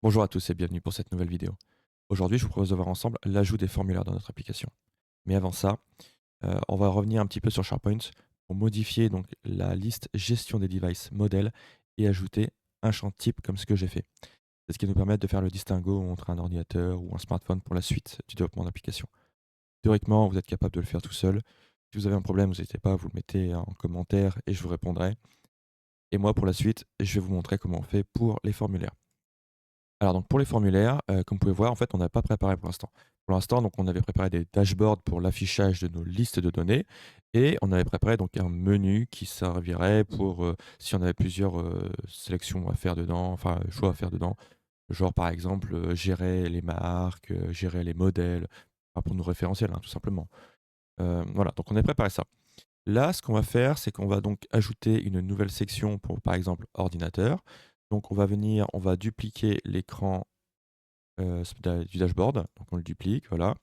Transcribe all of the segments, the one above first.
Bonjour à tous et bienvenue pour cette nouvelle vidéo. Aujourd'hui, je vous propose de voir ensemble l'ajout des formulaires dans notre application. Mais avant ça, on va revenir un petit peu sur SharePoint pour modifier donc la liste gestion des devices modèles et ajouter un champ type comme ce que j'ai fait. C'est ce qui nous permet de faire le distinguo entre un ordinateur ou un smartphone pour la suite du développement d'application. Théoriquement, vous êtes capable de le faire tout seul. Si vous avez un problème, n'hésitez pas, vous le mettez en commentaire et je vous répondrai. Et moi, pour la suite, je vais vous montrer comment on fait pour les formulaires. Alors donc pour les formulaires, comme vous pouvez voir, en fait, on n'a pas préparé pour l'instant. Pour l'instant, donc on avait préparé des dashboards pour l'affichage de nos listes de données et on avait préparé donc un menu qui servirait pour, si on avait plusieurs, sélections à faire dedans, enfin, choix à faire dedans. Genre par exemple, gérer les marques, gérer les modèles, enfin pour nos référentiels, hein, tout simplement. Voilà, donc on a préparé ça. Là, ce qu'on va faire, c'est qu'on va donc ajouter une nouvelle section pour, par exemple, ordinateur. Donc on va venir, on va dupliquer l'écran du dashboard, donc on le duplique, voilà.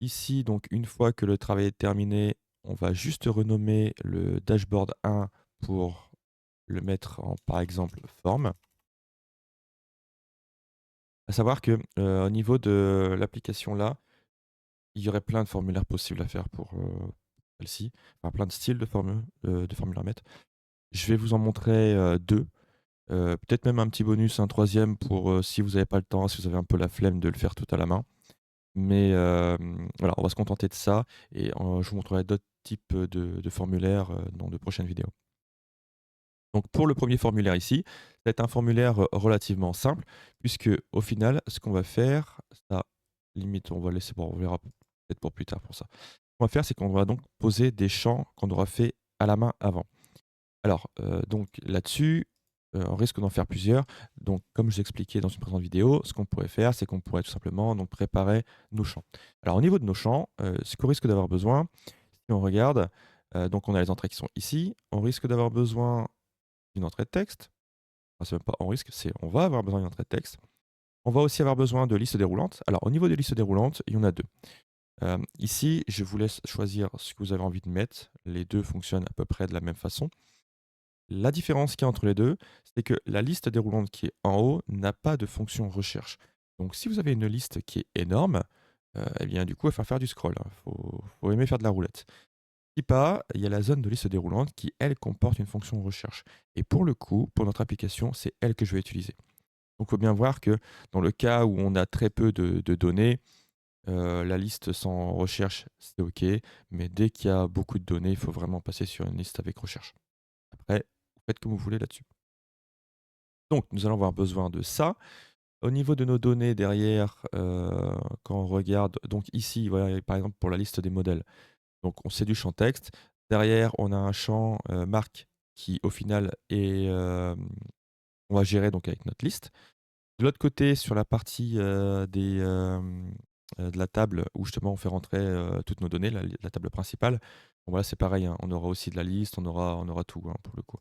Ici, donc une fois que le travail est terminé, on va juste renommer le dashboard 1 pour le mettre en, par exemple, forme. À savoir que, au niveau de l'application là, il y aurait plein de formulaires possibles à faire pour, celle-ci, enfin plein de styles de formulaires à mettre. Je vais vous en montrer, 2, peut-être même un petit bonus, un troisième pour, si vous n'avez pas le temps, si vous avez un peu la flemme de le faire tout à la main. Mais voilà, on va se contenter de ça et je vous montrerai d'autres types, de formulaires, dans de prochaines vidéos. Donc pour le premier formulaire ici, ça va être un formulaire, relativement simple puisque au final, ce qu'on va faire, ça limite on va laisser bon, on verra peut-être pour plus tard pour ça. Ce qu'on va faire, c'est qu'on va donc poser des champs qu'on aura fait à la main avant. Alors, donc là-dessus, on risque d'en faire plusieurs. Donc comme je l'expliquais dans une précédente vidéo, ce qu'on pourrait faire, c'est qu'on pourrait tout simplement donc préparer nos champs. Alors au niveau de nos champs, ce qu'on risque d'avoir besoin, si on regarde, donc on a les entrées qui sont ici. On risque d'avoir besoin d'une entrée de texte. Enfin, c'est même pas on risque, c'est on va avoir besoin d'une entrée de texte. On va aussi avoir besoin de listes déroulantes. Alors au niveau des listes déroulantes, il y en a 2. Ici, je vous laisse choisir ce que vous avez envie de mettre. Les 2 fonctionnent à peu près de la même façon. La différence qu'il y a entre les 2, c'est que la liste déroulante qui est en haut n'a pas de fonction recherche. Donc si vous avez une liste qui est énorme, eh bien du coup, il va falloir faire du scroll, hein. Faut aimer faire de la roulette. Si pas, il y a la zone de liste déroulante qui, elle, comporte une fonction recherche. Et pour le coup, pour notre application, c'est elle que je vais utiliser. Donc il faut bien voir que dans le cas où on a très peu de données, la liste sans recherche, c'est OK, mais dès qu'il y a beaucoup de données, il faut vraiment passer sur une liste avec recherche. Après, vous faites comme vous voulez là-dessus. Donc, nous allons avoir besoin de ça. Au niveau de nos données derrière, quand on regarde, donc ici, voilà, par exemple, pour la liste des modèles. Donc, on sait du champ texte. Derrière, on a un champ marque qui, au final, est, on va gérer donc avec notre liste. De l'autre côté, sur la partie de la table où justement on fait rentrer toutes nos données, la table principale, bon, voilà, c'est pareil, hein, on aura aussi de la liste, on aura tout hein, pour le coup.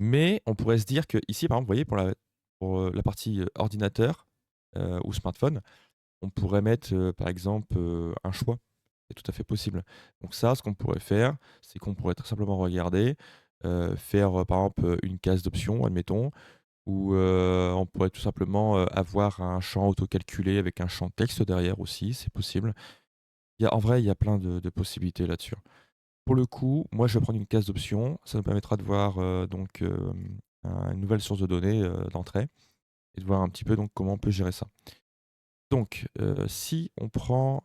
Mais on pourrait se dire que ici, par exemple, vous voyez, pour la partie, ordinateur, ou smartphone, on pourrait mettre, par exemple, un choix. C'est tout à fait possible. Donc ça, ce qu'on pourrait faire, c'est qu'on pourrait très simplement regarder, faire, par exemple, une case d'options, admettons, ou, on pourrait tout simplement, avoir un champ autocalculé avec un champ texte derrière aussi, c'est possible. En vrai, il y a plein de possibilités là-dessus. Pour le coup, moi, je vais prendre une case d'options. Ça nous permettra de voir, donc, une nouvelle source de données, d'entrée et de voir un petit peu donc comment on peut gérer ça. Donc, si on prend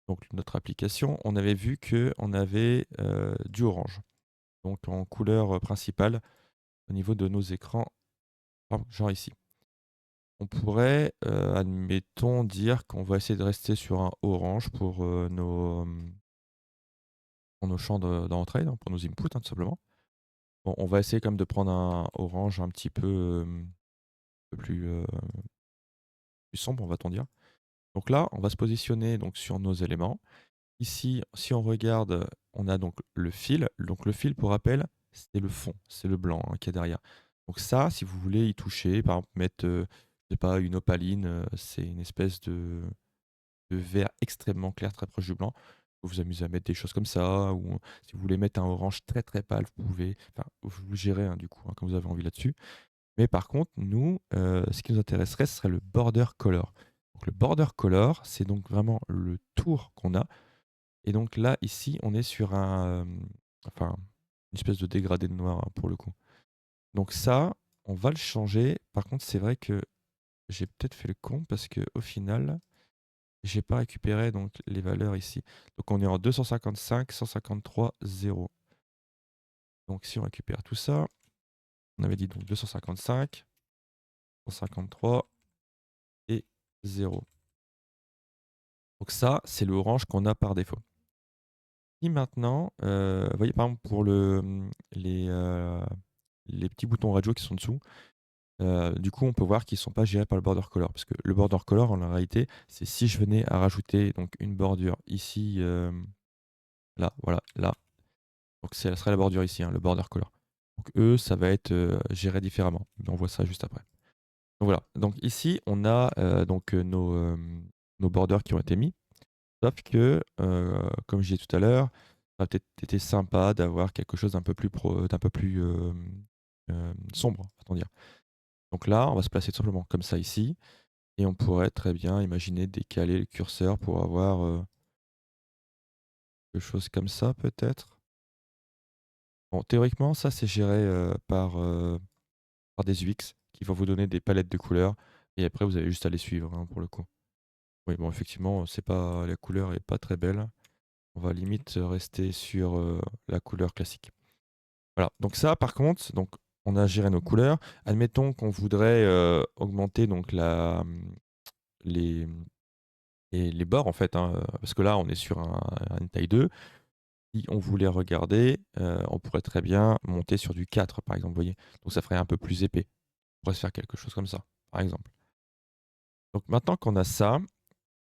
donc notre application, on avait vu qu'on avait, du orange, donc en couleur, principale au niveau de nos écrans, hop, genre ici. On pourrait, admettons, dire qu'on va essayer de rester sur un orange pour nos champs d'entrée, donc pour nos inputs, hein, tout simplement. Bon, on va essayer quand même de prendre un orange un petit peu, peu plus sombre, on va-t-on dire. Donc là, on va se positionner donc sur nos éléments. Ici, si on regarde, on a donc le fil. Donc le fil, pour rappel, c'est le fond, c'est le blanc, hein, qu'il y a derrière. Donc ça, si vous voulez y toucher, par exemple mettre, je sais pas, une opaline, c'est une espèce de vert extrêmement clair, très proche du blanc. Vous vous amusez à mettre des choses comme ça ou si vous voulez mettre un orange très, très pâle, vous pouvez. Enfin, vous gérez, hein, du coup, hein, comme vous avez envie là-dessus. Mais par contre, nous, ce qui nous intéresserait, ce serait le border color. Donc le border color, c'est donc vraiment le tour qu'on a. Et donc là, ici, on est sur enfin, une espèce de dégradé de noir, hein, pour le coup. Donc ça, on va le changer. Par contre, c'est vrai que j'ai peut-être fait le con parce que au final, j'ai pas récupéré donc les valeurs ici. Donc on est en 255, 153, 0. Donc si on récupère tout ça, on avait dit donc 255, 153 et 0. Donc ça, c'est le orange qu'on a par défaut. Et maintenant, vous voyez par exemple pour les petits boutons radio qui sont dessous, du coup on peut voir qu'ils ne sont pas gérés par le border color. Parce que le border color, en réalité, c'est si je venais à rajouter donc une bordure ici, là, voilà, là. Donc ça serait la bordure ici, hein, le border color. Donc eux, ça va être géré différemment. Mais on voit ça juste après. Donc voilà. Donc ici, on a donc nos borders qui ont été mis. Sauf que, comme je disais tout à l'heure, ça a peut-être été sympa d'avoir quelque chose d'un peu plus sombre, va-t-on dire. Donc là, on va se placer tout simplement comme ça ici, et on pourrait très bien imaginer décaler le curseur pour avoir quelque chose comme ça peut-être. Bon, théoriquement, ça c'est géré par des UX qui vont vous donner des palettes de couleurs, et après vous avez juste à les suivre, hein, pour le coup. Oui, bon, effectivement, c'est pas la couleur est pas très belle. On va limite rester sur la couleur classique. Voilà, donc ça par contre, donc on a géré nos couleurs. Admettons qu'on voudrait augmenter donc les, les bords en fait, hein, parce que là on est sur une taille 2. Si on voulait regarder, on pourrait très bien monter sur du 4 par exemple, vous voyez. Donc ça ferait un peu plus épais. On pourrait se faire quelque chose comme ça, par exemple. Donc maintenant qu'on a ça,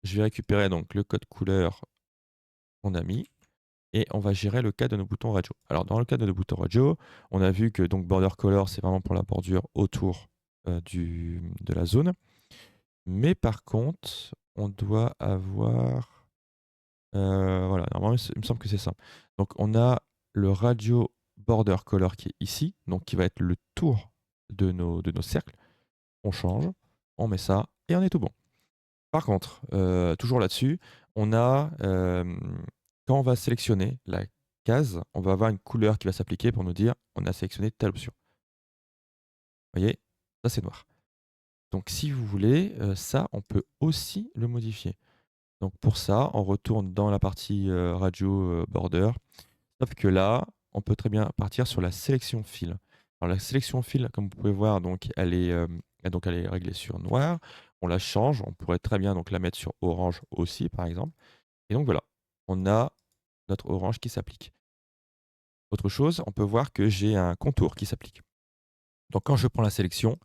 je vais récupérer donc le code couleur qu'on a mis. Et on va gérer le cas de nos boutons radio. Alors dans le cas de nos boutons radio, on a vu que donc border color, c'est vraiment pour la bordure autour de la zone. Mais par contre, on doit avoir... voilà, normalement, il me semble que c'est ça. Donc on a le radio border color qui est ici, donc qui va être le tour de nos cercles. On change, on met ça, et on est tout bon. Par contre, toujours là-dessus, on a, quand on va sélectionner la case, on va avoir une couleur qui va s'appliquer pour nous dire: «On a sélectionné telle option». Vous voyez? Ça, c'est noir. Donc si vous voulez, ça, on peut aussi le modifier. Donc pour ça, on retourne dans la partie, radio, border. Sauf que là, on peut très bien partir sur la sélection fil. Alors la sélection fil, comme vous pouvez voir, donc elle est réglée sur noir. On la change, on pourrait très bien donc la mettre sur orange aussi, par exemple. Et donc voilà, on a notre orange qui s'applique. Autre chose, on peut voir que j'ai un contour qui s'applique. Donc quand je prends la sélection,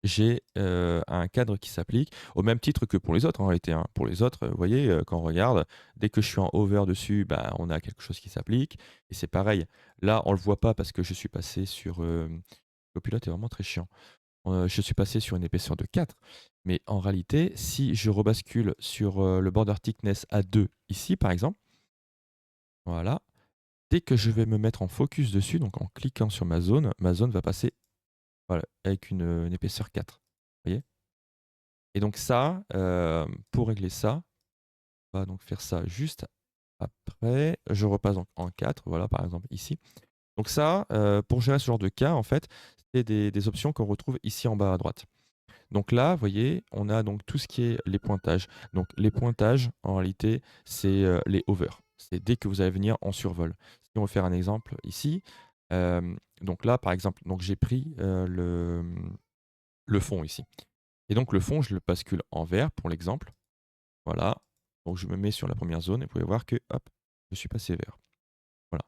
j'ai un cadre qui s'applique, au même titre que pour les autres en réalité, hein. Pour les autres, vous voyez, quand on regarde, dès que je suis en hover dessus, bah, on a quelque chose qui s'applique. Et c'est pareil, là on ne le voit pas parce que je suis passé sur... Copilote est vraiment très chiant. Je suis passé sur une épaisseur de 4, mais en réalité, si je rebascule sur le border thickness à 2 ici par exemple, voilà, dès que je vais me mettre en focus dessus, donc en cliquant sur ma zone va passer, voilà, avec une épaisseur 4. Vous voyez? Et donc ça, pour régler ça, on va donc faire ça juste après. Je repasse donc en 4, voilà, par exemple ici. Donc ça, pour gérer ce genre de cas, en fait, c'est des options qu'on retrouve ici en bas à droite. Donc là, vous voyez, on a donc tout ce qui est les pointages. Donc les pointages, en réalité, c'est les hover. C'est dès que vous allez venir en survol. Si on veut faire un exemple ici, donc là, par exemple, donc j'ai pris le fond ici. Et donc le fond, je le bascule en vert pour l'exemple. Voilà. Donc je me mets sur la première zone et vous pouvez voir que, hop, je suis passé vert. Voilà.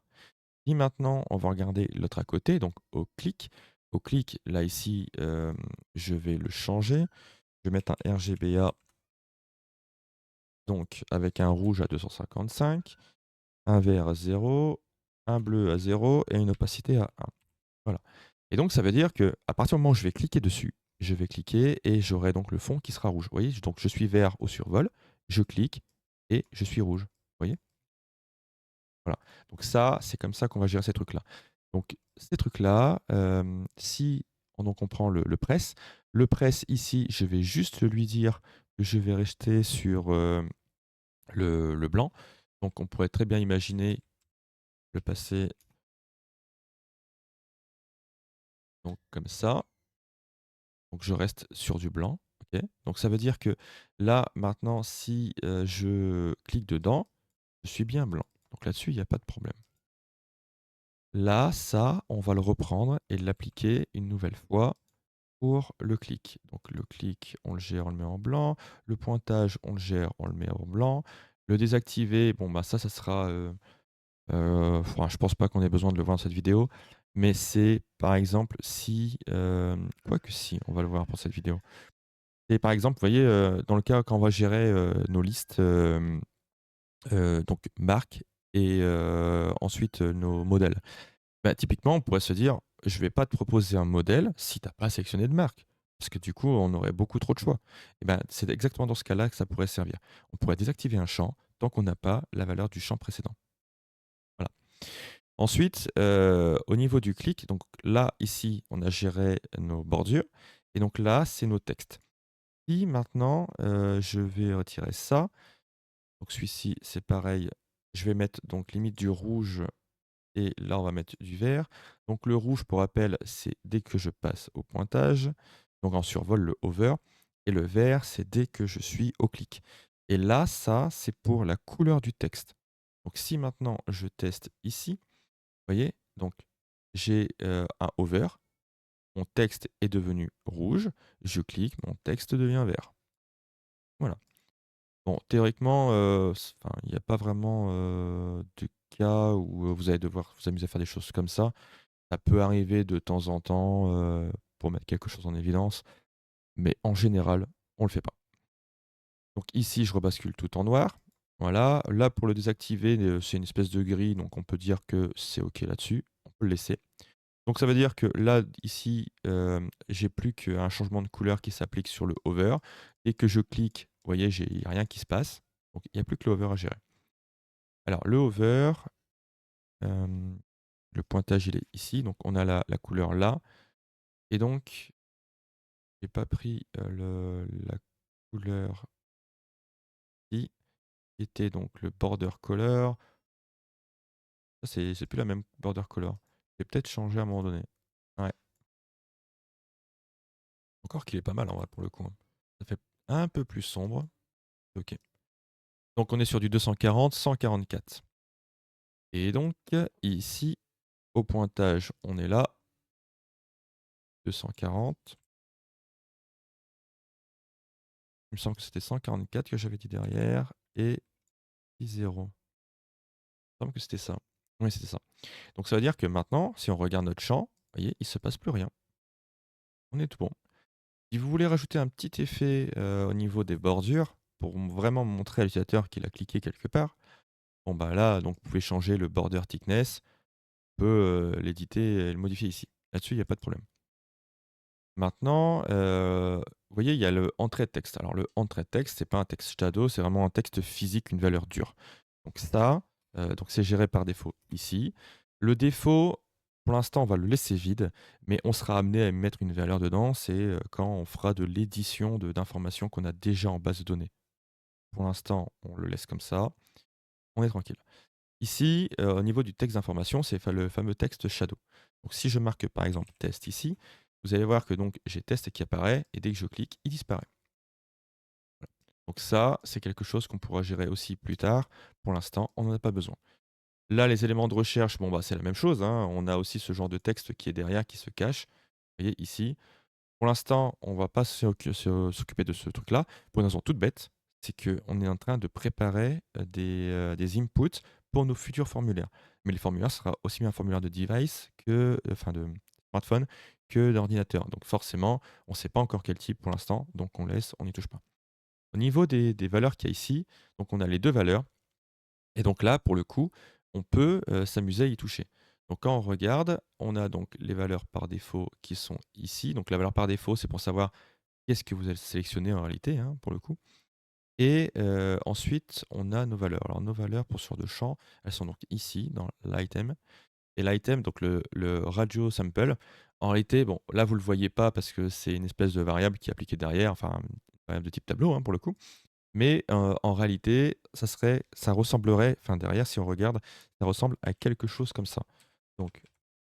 Et maintenant, on va regarder l'autre à côté, donc au clic. Au clic, là ici, je vais le changer. Je vais mettre un RGBA, donc avec un rouge à 255, un vert à 0, un bleu à 0 et une opacité à 1. Voilà. Et donc ça veut dire que à partir du moment où je vais cliquer dessus, je vais cliquer et j'aurai donc le fond qui sera rouge. Vous voyez? Donc je suis vert au survol, je clique et je suis rouge. Vous voyez? Voilà. Donc ça, c'est comme ça qu'on va gérer ces trucs-là. Donc ces trucs-là, si Donc on prend le press. Le press ici, je vais juste lui dire que je vais rester sur le blanc. Donc on pourrait très bien imaginer le passer donc comme ça. Donc je reste sur du blanc. Ok. Donc ça veut dire que là, maintenant, si je clique dedans, je suis bien blanc. Donc là-dessus, il n'y a pas de problème. Là, ça, on va le reprendre et l'appliquer une nouvelle fois pour le clic. Donc le clic, on le gère, on le met en blanc. Le pointage, on le gère, on le met en blanc. Le désactiver, bon bah ça sera. Enfin, je pense pas qu'on ait besoin de le voir dans cette vidéo, mais c'est par exemple si, quoique si, on va le voir pour cette vidéo. Et par exemple, vous voyez, dans le cas quand on va gérer nos listes, donc marques et ensuite nos modèles. Bah, typiquement, on pourrait se dire: «Je vais pas te proposer un modèle si tu as pas sélectionné de marque». Parce que du coup, on aurait beaucoup trop de choix. Et ben, c'est exactement dans ce cas-là que ça pourrait servir. On pourrait désactiver un champ tant qu'on n'a pas la valeur du champ précédent. Voilà. Ensuite, au niveau du clic, donc là, ici, on a géré nos bordures et donc là, c'est nos textes. Si maintenant, je vais retirer ça, donc celui-ci, c'est pareil, je vais mettre donc limite du rouge et là, on va mettre du vert. Donc le rouge, pour rappel, c'est dès que je passe au pointage, donc en survol, le hover. Et le vert, c'est dès que je suis au clic. Et là, ça, c'est pour la couleur du texte. Donc si maintenant je teste ici, vous voyez, donc j'ai un hover, mon texte est devenu rouge, je clique, mon texte devient vert. Voilà. Bon, théoriquement, enfin, il n'y a pas vraiment de cas où vous allez devoir vous amuser à faire des choses comme ça. Ça peut arriver de temps en temps, pour mettre quelque chose en évidence, mais en général, on le fait pas. Donc ici, je rebascule tout en noir. Voilà. Là, pour le désactiver, c'est une espèce de gris, donc on peut dire que c'est OK là-dessus. On peut le laisser. Donc ça veut dire que là, ici, j'ai plus qu'un changement de couleur qui s'applique sur le hover. Dès que je clique, vous voyez, il y a rien qui se passe. Donc il n'y a plus que le hover à gérer. Alors le hover, le pointage, il est ici, donc on a la couleur là. Et donc j'ai pas pris, la couleur ici, qui était donc le border color. Ça, c'est plus la même border color. Je vais peut-être changer à un moment donné. Ouais. Encore qu'il est pas mal en vrai pour le coup, hein. Ça fait un peu plus sombre. OK. Donc on est sur du 240, 144. Et donc ici, au pointage, on est là, 240. Il me semble que c'était 144 que j'avais dit derrière et 0. Il me semble que c'était ça. Oui, c'était ça. Donc ça veut dire que maintenant, si on regarde notre champ, vous voyez, il ne se passe plus rien. On est tout bon. Si vous voulez rajouter un petit effet au niveau des bordures, pour vraiment montrer à l'utilisateur qu'il a cliqué quelque part, bon bah là, donc vous pouvez changer le border thickness, on peut l'éditer et le modifier ici. Là-dessus, il n'y a pas de problème. Maintenant, vous voyez, il y a le entrée de texte. Alors le entrée de texte, c'est pas un texte shadow, c'est vraiment un texte physique, une valeur dure. Donc ça, donc c'est géré par défaut ici. Le défaut, pour l'instant, on va le laisser vide, mais on sera amené à mettre une valeur dedans. C'est quand on fera de l'édition d'informations qu'on a déjà en base de données. Pour l'instant, on le laisse comme ça. On est tranquille. Ici, au niveau du texte d'information, c'est le fameux texte shadow. Donc si je marque par exemple test ici, vous allez voir que donc j'ai test qui apparaît et dès que je clique, il disparaît. Voilà. Donc ça, c'est quelque chose qu'on pourra gérer aussi plus tard. Pour l'instant, on n'en a pas besoin. Là, les éléments de recherche, bon, bah, c'est la même chose, hein. On a aussi ce genre de texte qui est derrière, qui se cache. Vous voyez ici. Pour l'instant, on ne va pas s'occuper de ce truc-là pour une raison toute bête, c'est qu'on est en train de préparer des inputs pour nos futurs formulaires. Mais le formulaire sera aussi bien un formulaire de device enfin de smartphone que d'ordinateur. Donc forcément, on ne sait pas encore quel type pour l'instant, donc on laisse, on n'y touche pas. Au niveau des valeurs qu'il y a ici, donc on a les deux valeurs. Et donc là, pour le coup, on peut s'amuser à y toucher. Donc quand on regarde, on a donc les valeurs par défaut qui sont ici. Donc la valeur par défaut, c'est pour savoir qu'est-ce que vous allez sélectionner en réalité, hein, pour le coup. Et ensuite, on a nos valeurs. Alors nos valeurs pour sur de champ, elles sont donc ici dans l'item. Et l'item, donc le radio sample, en réalité, bon, là, vous le voyez pas parce que c'est une espèce de variable qui est appliquée derrière, enfin, une variable de type tableau, hein, pour le coup. Mais, en réalité, ça ressemblerait, enfin, derrière, si on regarde, ça ressemble à quelque chose comme ça. Donc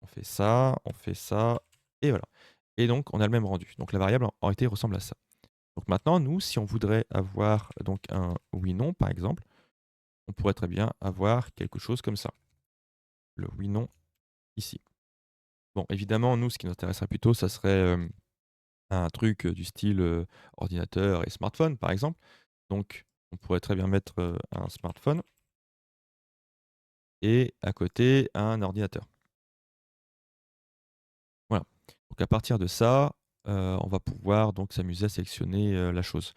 on fait ça et voilà. Et donc on a le même rendu. Donc la variable en réalité ressemble à ça. Donc maintenant, nous, si on voudrait avoir donc un oui/non, par exemple, on pourrait très bien avoir quelque chose comme ça. Le oui/non ici. Bon, évidemment, nous, ce qui nous intéresserait plutôt, ça serait, un truc, du style, ordinateur et smartphone, par exemple. Donc on pourrait très bien mettre, un smartphone et à côté un ordinateur. Voilà. Donc à partir de ça, on va pouvoir donc s'amuser à sélectionner, la chose.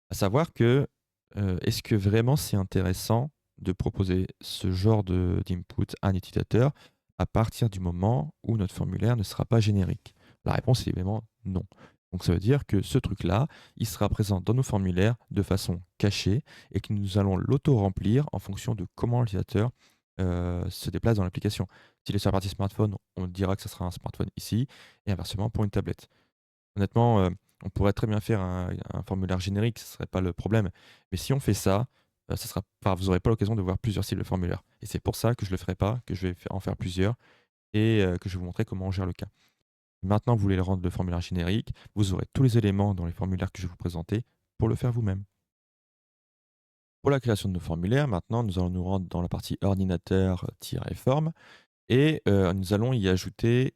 À savoir que, est-ce que vraiment c'est intéressant de proposer ce genre d'input à un utilisateur à partir du moment où notre formulaire ne sera pas générique? La réponse est évidemment non. Donc ça veut dire que ce truc-là, il sera présent dans nos formulaires de façon cachée et que nous allons l'auto-remplir en fonction de comment l'utilisateur, se déplace dans l'application. S'il est sur la partie smartphone, on dira que ce sera un smartphone ici et inversement pour une tablette. Honnêtement, on pourrait très bien faire un formulaire générique, ce serait pas le problème. Mais si on fait ça, ça sera enfin, vous aurez pas l'occasion de voir plusieurs styles de formulaire et c'est pour ça que je le ferai pas, que je vais en faire plusieurs et que je vais vous montrer comment on gère le cas. Maintenant, vous voulez le rendre le formulaire générique, vous aurez tous les éléments dans les formulaires que je vais vous présenter pour le faire vous-même. Pour la création de nos formulaires, maintenant, nous allons nous rendre dans la partie ordinateur-forme et nous allons y ajouter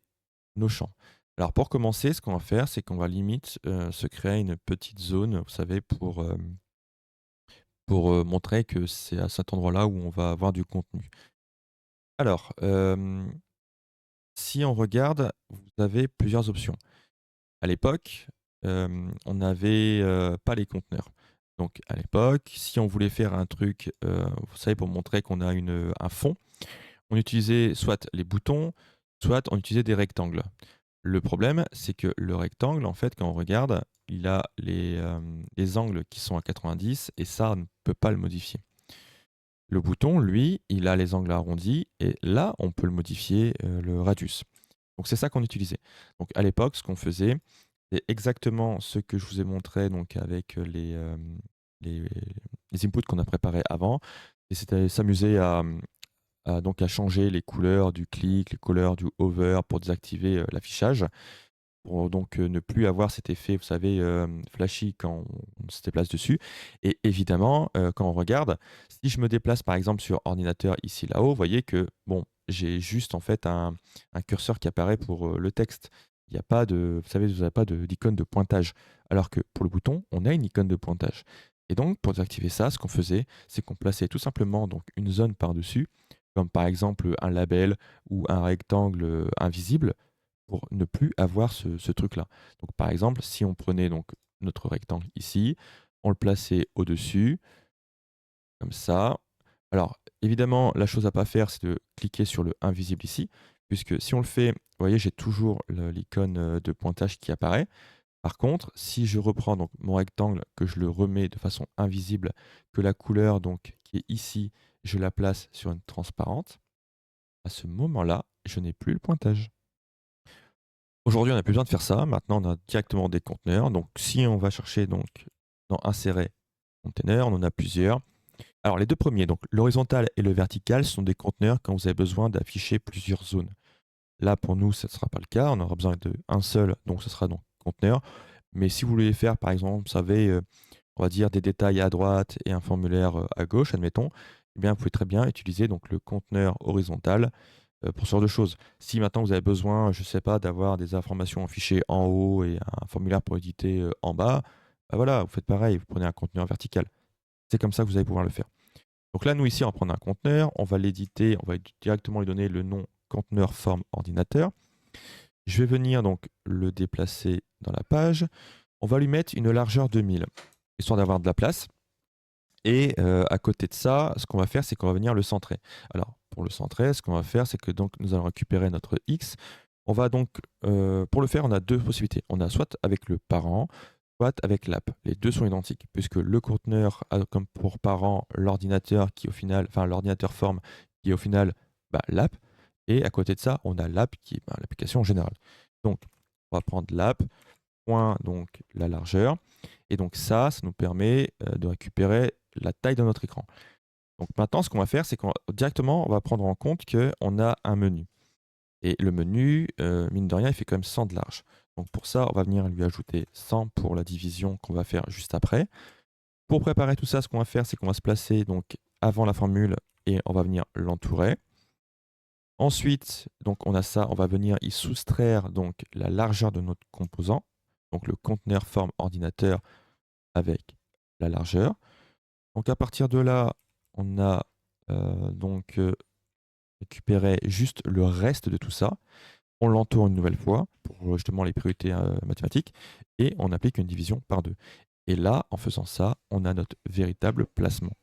nos champs. Alors pour commencer, ce qu'on va faire, c'est qu'on va limite, se créer une petite zone, vous savez, pour, montrer que c'est à cet endroit-là où on va avoir du contenu. Alors, si on regarde, vous avez plusieurs options. À l'époque, on n'avait, pas les conteneurs. Donc à l'époque, si on voulait faire un truc, vous savez, pour montrer qu'on a un fond, on utilisait soit les boutons, soit on utilisait des rectangles. Le problème, c'est que le rectangle, en fait, quand on regarde, il a les angles qui sont à 90 et ça, on ne peut pas le modifier. Le bouton, lui, il a les angles arrondis et là, on peut le modifier, le radius. Donc c'est ça qu'on utilisait. Donc à l'époque, ce qu'on faisait, c'est exactement ce que je vous ai montré donc avec, les les inputs qu'on a préparés avant et c'était s'amuser à changer les couleurs du click, les couleurs du hover pour désactiver, l'affichage. Pour donc, ne plus avoir cet effet, vous savez, flashy quand on se déplace dessus et évidemment, quand on regarde, si je me déplace par exemple sur ordinateur ici là-haut, vous voyez que bon, j'ai juste en fait un curseur qui apparaît pour, le texte. Il y a pas de vous savez, vous avez pas d'icône de pointage. Alors que pour le bouton, on a une icône de pointage et donc pour désactiver ça, ce qu'on faisait, c'est qu'on plaçait tout simplement donc une zone par-dessus, comme par exemple, un label ou un rectangle, invisible pour ne plus avoir ce truc-là. Donc par exemple, si on prenait donc notre rectangle ici, on le plaçait au-dessus, comme ça. Alors évidemment, la chose à pas faire, c'est de cliquer sur le invisible ici, puisque si on le fait, vous voyez, j'ai toujours l'icône, de pointage qui apparaît. Par contre, si je reprends donc mon rectangle, que je le remets de façon invisible, que la couleur donc qui est ici, je la place sur une transparente, à ce moment-là, je n'ai plus le pointage. Aujourd'hui, on n'a plus besoin de faire ça. Maintenant, on a directement des conteneurs. Donc, si on va chercher donc dans insérer container, on en a plusieurs. Alors, les deux premiers, donc l'horizontal et le vertical, sont des conteneurs quand vous avez besoin d'afficher plusieurs zones. Là, pour nous, ce ne sera pas le cas. On aura besoin d'un seul, donc ce sera donc conteneur. Mais si vous voulez faire, par exemple, vous savez, on va dire des détails à droite et un formulaire à gauche, admettons, eh bien, vous pouvez très bien utiliser donc le conteneur horizontal pour ce genre de choses. Si maintenant vous avez besoin, je ne sais pas, d'avoir des informations affichées en haut et un formulaire pour éditer en bas, bah voilà, vous faites pareil, vous prenez un conteneur vertical. C'est comme ça que vous allez pouvoir le faire. Donc là, nous ici, on va prendre un conteneur, on va l'éditer, on va directement lui donner le nom conteneur forme ordinateur. Je vais venir donc le déplacer dans la page. On va lui mettre une largeur de 1000, histoire d'avoir de la place. Et à côté de ça, ce qu'on va faire, c'est qu'on va venir le centrer. Alors, pour le centrer, ce qu'on va faire, c'est que donc nous allons récupérer notre X. On va donc, pour le faire, on a deux possibilités. On a soit avec le parent, soit avec l'app. Les deux sont identiques, puisque le conteneur a comme pour parent l'ordinateur qui au final, enfin l'ordinateur forme qui est au final bah, l'app. Et à côté de ça, on a l'app qui est l'application en général. Donc, on va prendre l'app, point donc la largeur. Et donc ça nous permet de récupérer la taille de notre écran. Donc maintenant, ce qu'on va faire, c'est qu'on directement, on va prendre en compte qu'on a un menu. Et le menu, mine de rien, il fait quand même 100 de large. Donc pour ça, on va venir lui ajouter 100 pour la division qu'on va faire juste après. Pour préparer tout ça, ce qu'on va faire, c'est qu'on va se placer donc avant la formule et on va venir l'entourer. Ensuite, donc on a ça, on va venir y soustraire donc la largeur de notre composant, donc le conteneur forme ordinateur avec la largeur. Donc à partir de là, on a donc récupéré juste le reste de tout ça. On l'entoure une nouvelle fois pour justement les priorités mathématiques et on applique une division par 2. Et là, en faisant ça, on a notre véritable placement.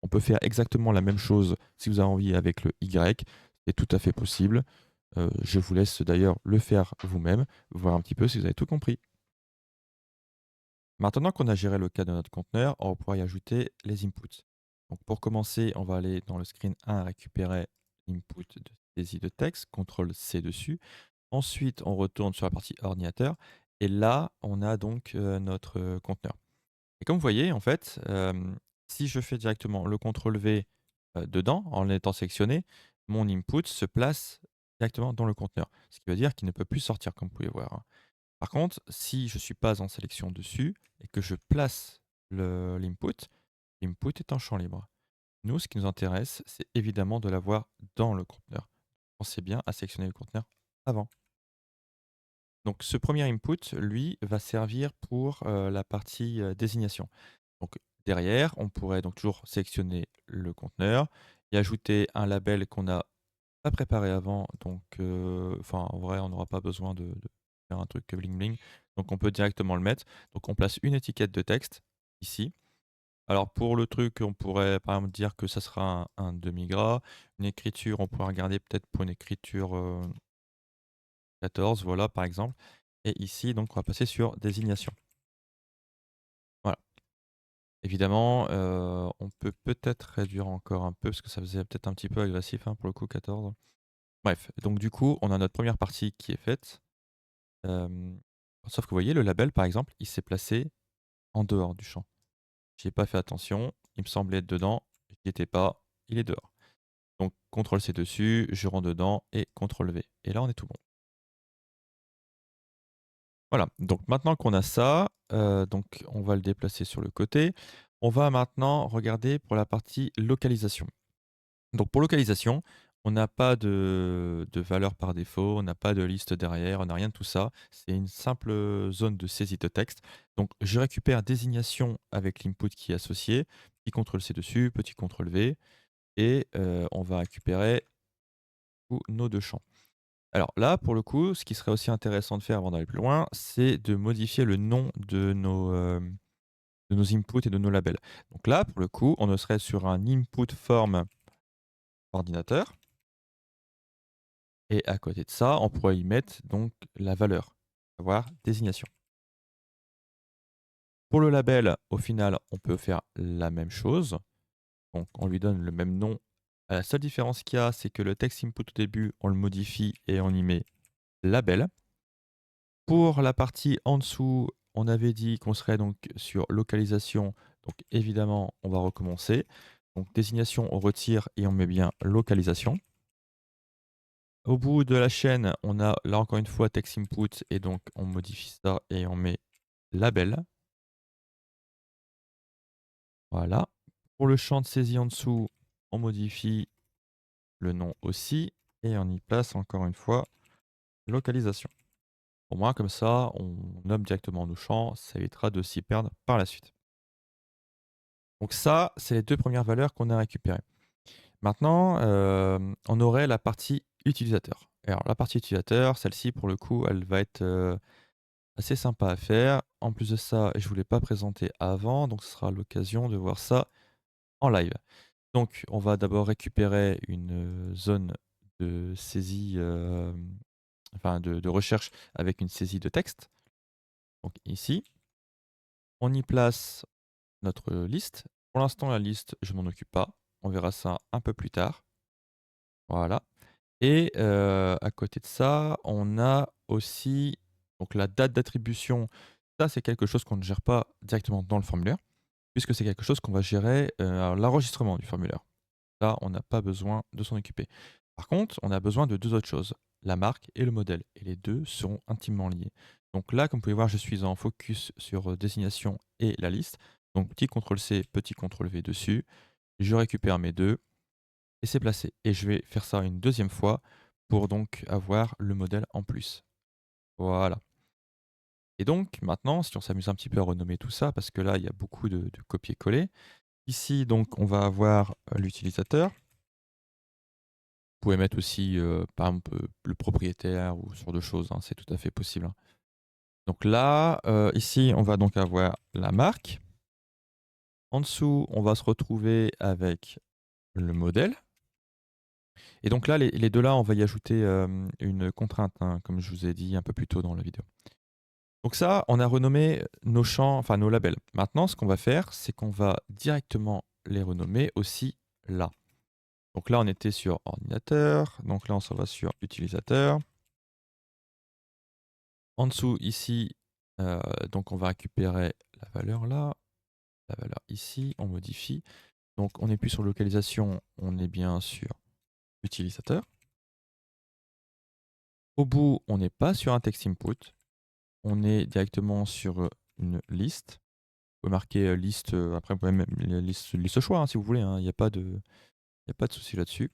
On peut faire exactement la même chose si vous avez envie avec le Y. C'est tout à fait possible. Je vous laisse d'ailleurs le faire vous-même, voir un petit peu si vous avez tout compris. Maintenant qu'on a géré le cas de notre conteneur, on va pouvoir y ajouter les inputs. Donc pour commencer, on va aller dans le screen 1 récupérer l'input de saisie de texte, CTRL-C dessus. Ensuite, on retourne sur la partie ordinateur et là, on a donc notre conteneur. Et comme vous voyez, en fait, si je fais directement le CTRL-V dedans, en étant sélectionné, mon input se place directement dans le conteneur. Ce qui veut dire qu'il ne peut plus sortir, comme vous pouvez voir, hein. Par contre, si je ne suis pas en sélection dessus et que je place l'input, l'input est en champ libre. Nous, ce qui nous intéresse, c'est évidemment de l'avoir dans le conteneur. Pensez bien à sélectionner le conteneur avant. Donc ce premier input, lui, va servir pour la partie désignation. Donc derrière, on pourrait donc toujours sélectionner le conteneur et ajouter un label qu'on n'a pas préparé avant. Donc, en vrai, on n'aura pas besoin de faire un truc bling bling. Donc on peut directement le mettre. Donc on place une étiquette de texte ici. Alors pour le truc, on pourrait par exemple dire que ça sera un demi-gras. Une écriture, on pourrait regarder peut-être pour une écriture 14, voilà par exemple. Et ici, donc on va passer sur désignation. Voilà. Évidemment, on peut peut-être réduire encore un peu parce que ça faisait peut-être un petit peu agressif, hein, pour le coup 14. Bref, donc du coup, on a notre première partie qui est faite. Sauf que vous voyez, le label, par exemple, il s'est placé en dehors du champ. J'y ai pas fait attention, il me semblait être dedans, j'y étais pas, il est dehors. Donc CTRL-C dessus, je rentre dedans et CTRL-V. Et là, on est tout bon. Voilà, donc maintenant qu'on a ça, donc on va le déplacer sur le côté. On va maintenant regarder pour la partie localisation. Donc pour localisation, on n'a pas de valeur par défaut, on n'a pas de liste derrière, on n'a rien de tout ça. C'est une simple zone de saisie de texte. Donc je récupère désignation avec l'input qui est associé, petit CTRL-C dessus, petit CTRL-V, et on va récupérer tous nos deux champs. Alors là, pour le coup, ce qui serait aussi intéressant de faire avant d'aller plus loin, c'est de modifier le nom de nos inputs et de nos labels. Donc là, pour le coup, on serait sur un input form ordinateur. Et à côté de ça, on pourrait y mettre donc la valeur, à savoir désignation. Pour le label, au final, on peut faire la même chose. Donc on lui donne le même nom. La seule différence qu'il y a, c'est que le text input au début, on le modifie et on y met label. Pour la partie en dessous, on avait dit qu'on serait donc sur localisation. Donc évidemment, on va recommencer. Donc désignation, on retire et on met bien localisation. Au bout de la chaîne, on a là encore une fois text input et donc on modifie ça et on met label. Voilà. Pour le champ de saisie en dessous, on modifie le nom aussi et on y place encore une fois localisation. Au moins comme ça, on nomme directement nos champs, ça évitera de s'y perdre par la suite. Donc ça, c'est les deux premières valeurs qu'on a récupérées. Maintenant, on aurait la partie utilisateur. Alors la partie utilisateur, celle-ci pour le coup, elle va être assez sympa à faire. En plus de ça, je ne vous l'ai pas présenté avant, donc ce sera l'occasion de voir ça en live. Donc, on va d'abord récupérer une zone de saisie, enfin de recherche avec une saisie de texte. Donc ici, on y place notre liste. Pour l'instant, la liste, je m'en occupe pas. On verra ça un peu plus tard. Voilà. Et à côté de ça, on a aussi donc la date d'attribution. Ça, c'est quelque chose qu'on ne gère pas directement dans le formulaire, puisque c'est quelque chose qu'on va gérer, à l'enregistrement du formulaire. Là, on n'a pas besoin de s'en occuper. Par contre, on a besoin de 2 autres choses, la marque et le modèle, et les 2 sont intimement liés. Donc là, comme vous pouvez voir, je suis en focus sur, destination et la liste. Donc petit CTRL-C, petit CTRL-V dessus. Je récupère mes 2 et c'est placé. Et je vais faire ça une deuxième fois pour donc avoir le modèle en plus. Voilà. Et donc maintenant, si on s'amuse un petit peu à renommer tout ça, parce que là, il y a beaucoup de copier-coller. Ici, donc, on va avoir, l'utilisateur. Vous pouvez mettre aussi, par exemple, le propriétaire ou ce genre de choses, hein, c'est tout à fait possible, hein. Donc là, ici, on va donc avoir la marque. En dessous, on va se retrouver avec le modèle. Et donc là, les 2 là, on va y ajouter, une contrainte, hein, comme je vous ai dit un peu plus tôt dans la vidéo. Donc ça, on a renommé nos champs, enfin nos labels. Maintenant, ce qu'on va faire, c'est qu'on va directement les renommer aussi là. Donc là, on était sur ordinateur, donc là, on s'en va sur utilisateur. En dessous, ici, donc on va récupérer la valeur là, la valeur ici, on modifie. Donc on n'est plus sur localisation, on est bien sur utilisateur. Au bout, on n'est pas sur un text input, on est directement sur une liste. Vous pouvez marquer liste, après vous pouvez même liste choix, hein, si vous voulez, hein, il n'y a pas de souci là-dessus.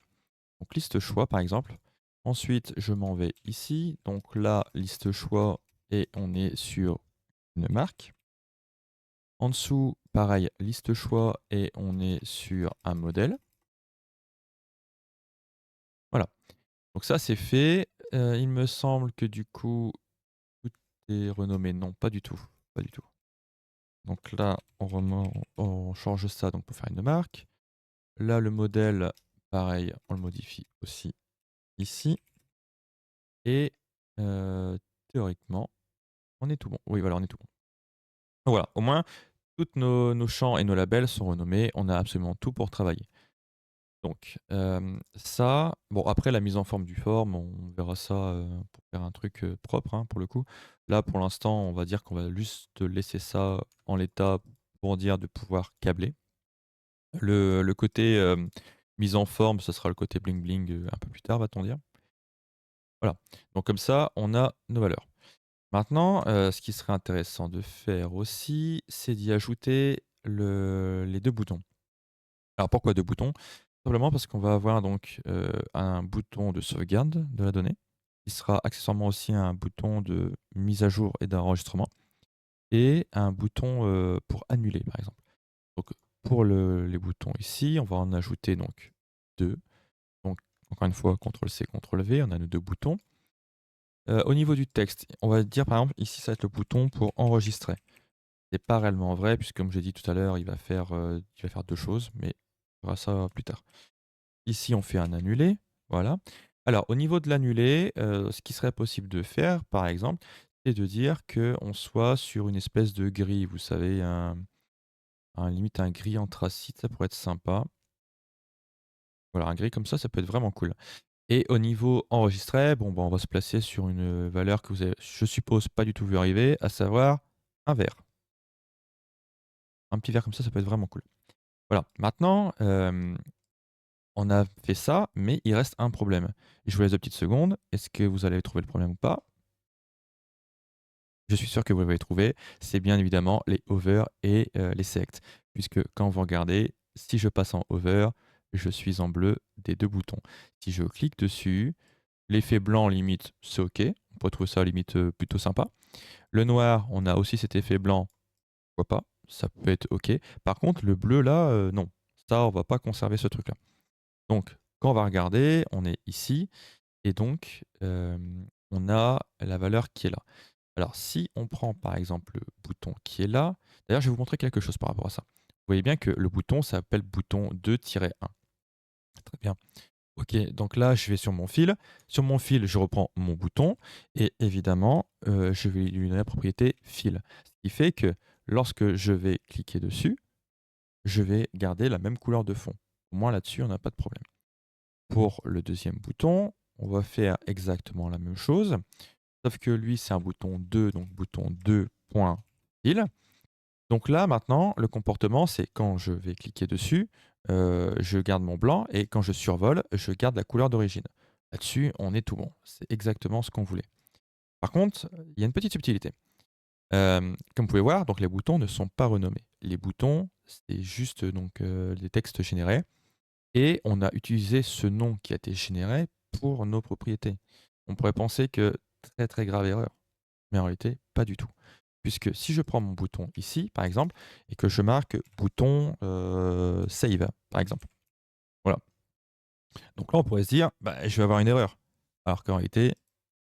Donc liste choix par exemple. Ensuite, je m'en vais ici. Donc là, liste choix et on est sur une marque. En dessous, pareil, liste choix et on est sur un modèle. Voilà. Donc ça, c'est fait. Il me semble que du coup, tout est renommé. Non, pas du tout. Pas du tout. Donc là, on change ça donc pour faire une marque. Là, le modèle, pareil, on le modifie aussi ici. Et théoriquement, on est tout bon. Oui, voilà, on est tout bon. Donc voilà, au moins, toutes nos champs et nos labels sont renommés. On a absolument tout pour travailler. Donc, ça, bon, après la mise en forme du form, on verra ça pour faire un truc propre, hein, pour le coup. Là, pour l'instant, on va dire qu'on va juste laisser ça en l'état pour dire de pouvoir câbler. Le côté mise en forme, ce sera le côté bling bling un peu plus tard, va-t-on dire. Voilà. Donc, comme ça, on a nos valeurs. Maintenant, ce qui serait intéressant de faire aussi, c'est d'y ajouter les 2 boutons. Alors pourquoi 2 boutons? Simplement parce qu'on va avoir donc, un bouton de sauvegarde de la donnée, qui sera accessoirement aussi un bouton de mise à jour et d'enregistrement et un bouton, pour annuler, par exemple. Donc pour les boutons ici, on va en ajouter donc 2. Donc encore une fois, CTRL-C, CTRL-V, on a nos 2 boutons. Au niveau du texte, on va dire par exemple ici, ça va être le bouton pour enregistrer. C'est pas réellement vrai puisque comme j'ai dit tout à l'heure, il va faire 2 choses, mais on verra ça plus tard. Ici, on fait un annulé, voilà. Alors au niveau de l'annulé, ce qui serait possible de faire, par exemple, c'est de dire qu'on soit sur une espèce de grille, vous savez, limite un gris anthracite, ça pourrait être sympa. Voilà, un gris comme ça peut être vraiment cool. Et au niveau enregistré, bon, bah, on va se placer sur une valeur que vous avez, je suppose, pas du tout vu arriver, à savoir un vert. Un petit vert comme ça peut être vraiment cool. Voilà, maintenant, on a fait ça, mais il reste un problème. Je vous laisse 2 petites secondes. Est-ce que vous allez trouver le problème ou pas? Je suis sûr que vous l'avez trouvé. C'est bien évidemment les hover et les select. Puisque quand vous regardez, si je passe en hover, je suis en bleu des 2 boutons. Si je clique dessus, l'effet blanc limite, c'est OK. On peut trouver ça limite plutôt sympa. Le noir, on a aussi cet effet blanc, pourquoi pas, ça peut être OK. Par contre, le bleu là, non. Ça, on va pas conserver ce truc-là. Donc, quand on va regarder, on est ici et donc on a la valeur qui est là. Alors, si on prend par exemple le bouton qui est là, d'ailleurs, je vais vous montrer quelque chose par rapport à ça. Vous voyez bien que le bouton s'appelle bouton 2-1. Très bien. Ok, donc là, je vais sur mon fil. Sur mon fil, je reprends mon bouton et évidemment, je vais lui donner la propriété fil. Ce qui fait que lorsque je vais cliquer dessus, je vais garder la même couleur de fond. Au moins là-dessus, on n'a pas de problème. Pour le deuxième bouton, on va faire exactement la même chose, sauf que lui, c'est un bouton 2, donc bouton 2.style. Donc là, maintenant, le comportement, c'est quand je vais cliquer dessus, je garde mon blanc et quand je survole, je garde la couleur d'origine. Là-dessus, on est tout bon. C'est exactement ce qu'on voulait. Par contre, il y a une petite subtilité. Comme vous pouvez voir, donc les boutons ne sont pas renommés. Les boutons, c'est juste donc les textes générés et on a utilisé ce nom qui a été généré pour nos propriétés. On pourrait penser que très, très grave erreur, mais en réalité, pas du tout. Puisque si je prends mon bouton ici, par exemple, et que je marque bouton save, par exemple. Voilà. Donc là, on pourrait se dire, bah, je vais avoir une erreur. Alors qu'en réalité,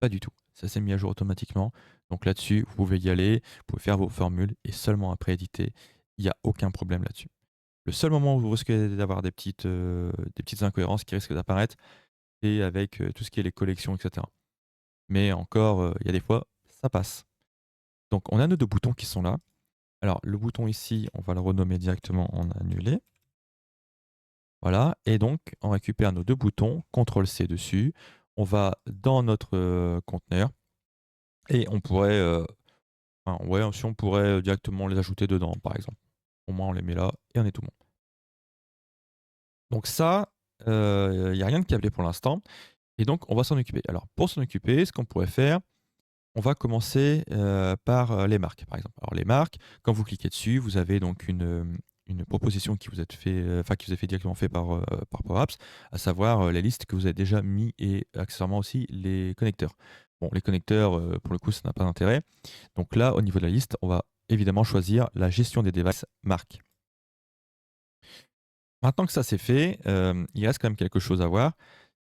pas du tout. Ça s'est mis à jour automatiquement. Donc là-dessus, vous pouvez y aller, vous pouvez faire vos formules et seulement après éditer. Il n'y a aucun problème là-dessus. Le seul moment où vous risquez d'avoir des petites incohérences qui risquent d'apparaître, c'est avec tout ce qui est les collections, etc. Mais encore, il y a des fois, ça passe. Donc on a nos deux boutons qui sont là. Alors le bouton ici, on va le renommer directement en annulé. Voilà, et donc on récupère nos deux boutons, CTRL-C dessus. On va dans notre conteneur et on pourrait, enfin, ouais, si on pourrait directement les ajouter dedans, par exemple. Au moins on les met là et on est tout bon. Donc ça, il n'y a rien de câblé pour l'instant. Et donc, on va s'en occuper. Alors, pour s'en occuper, ce qu'on pourrait faire, on va commencer par les marques, par exemple. Alors, les marques, quand vous cliquez dessus, vous avez donc une proposition qui vous, qui vous est fait directement fait par Power Apps, à savoir les listes que vous avez déjà mis et accessoirement aussi les connecteurs. Bon, les connecteurs, pour le coup, ça n'a pas d'intérêt. Donc là, au niveau de la liste, on va évidemment choisir la gestion des devices marques. Maintenant que ça c'est fait, il reste quand même quelque chose à voir,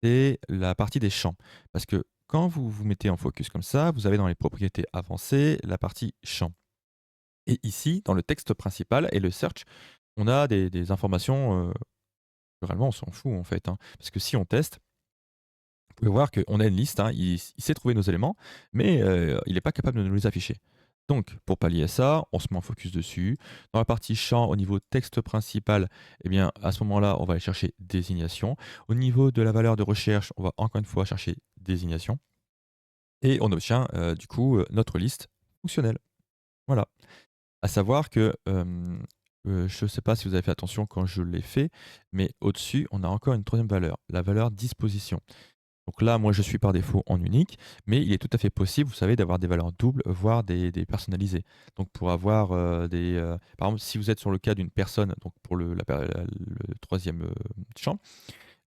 c'est la partie des champs. Parce que quand vous vous mettez en focus comme ça, vous avez dans les propriétés avancées la partie champs. Et ici, dans le texte principal et le search, on a des informations, réellement on s'en fout en fait, hein. Parce que si on teste, vous pouvez voir qu'on a une liste, hein, il sait trouver nos éléments, mais il n'est pas capable de nous les afficher. Donc, pour pallier à ça, on se met en focus dessus. Dans la partie champ, au niveau texte principal, eh bien, à ce moment-là, on va aller chercher désignation. Au niveau de la valeur de recherche, on va encore une fois chercher désignation. Et on obtient du coup notre liste fonctionnelle. Voilà. À savoir que je ne sais pas si vous avez fait attention quand je l'ai fait, mais au-dessus, on a encore une troisième valeur, la valeur disposition. Donc là, moi, je suis par défaut en unique, mais il est tout à fait possible, vous savez, d'avoir des valeurs doubles, voire des personnalisées. Donc pour avoir par exemple, si vous êtes sur le cas d'une personne, donc pour le troisième champ,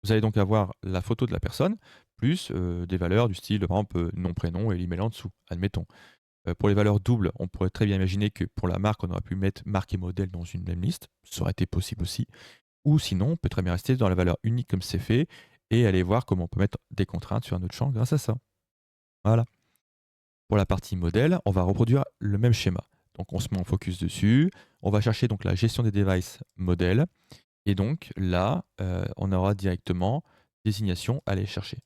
vous allez donc avoir la photo de la personne, plus des valeurs du style, par exemple, nom, prénom et l'email en dessous, admettons. Pour les valeurs doubles, on pourrait très bien imaginer que pour la marque, on aurait pu mettre marque et modèle dans une même liste. Ça aurait été possible aussi. Ou sinon, on peut très bien rester dans la valeur unique comme c'est fait et aller voir comment on peut mettre des contraintes sur un autre champ grâce à ça. Voilà. Pour la partie modèle, on va reproduire le même schéma. Donc on se met en focus dessus, on va chercher donc la gestion des devices modèle et donc là, on aura directement désignation à aller chercher.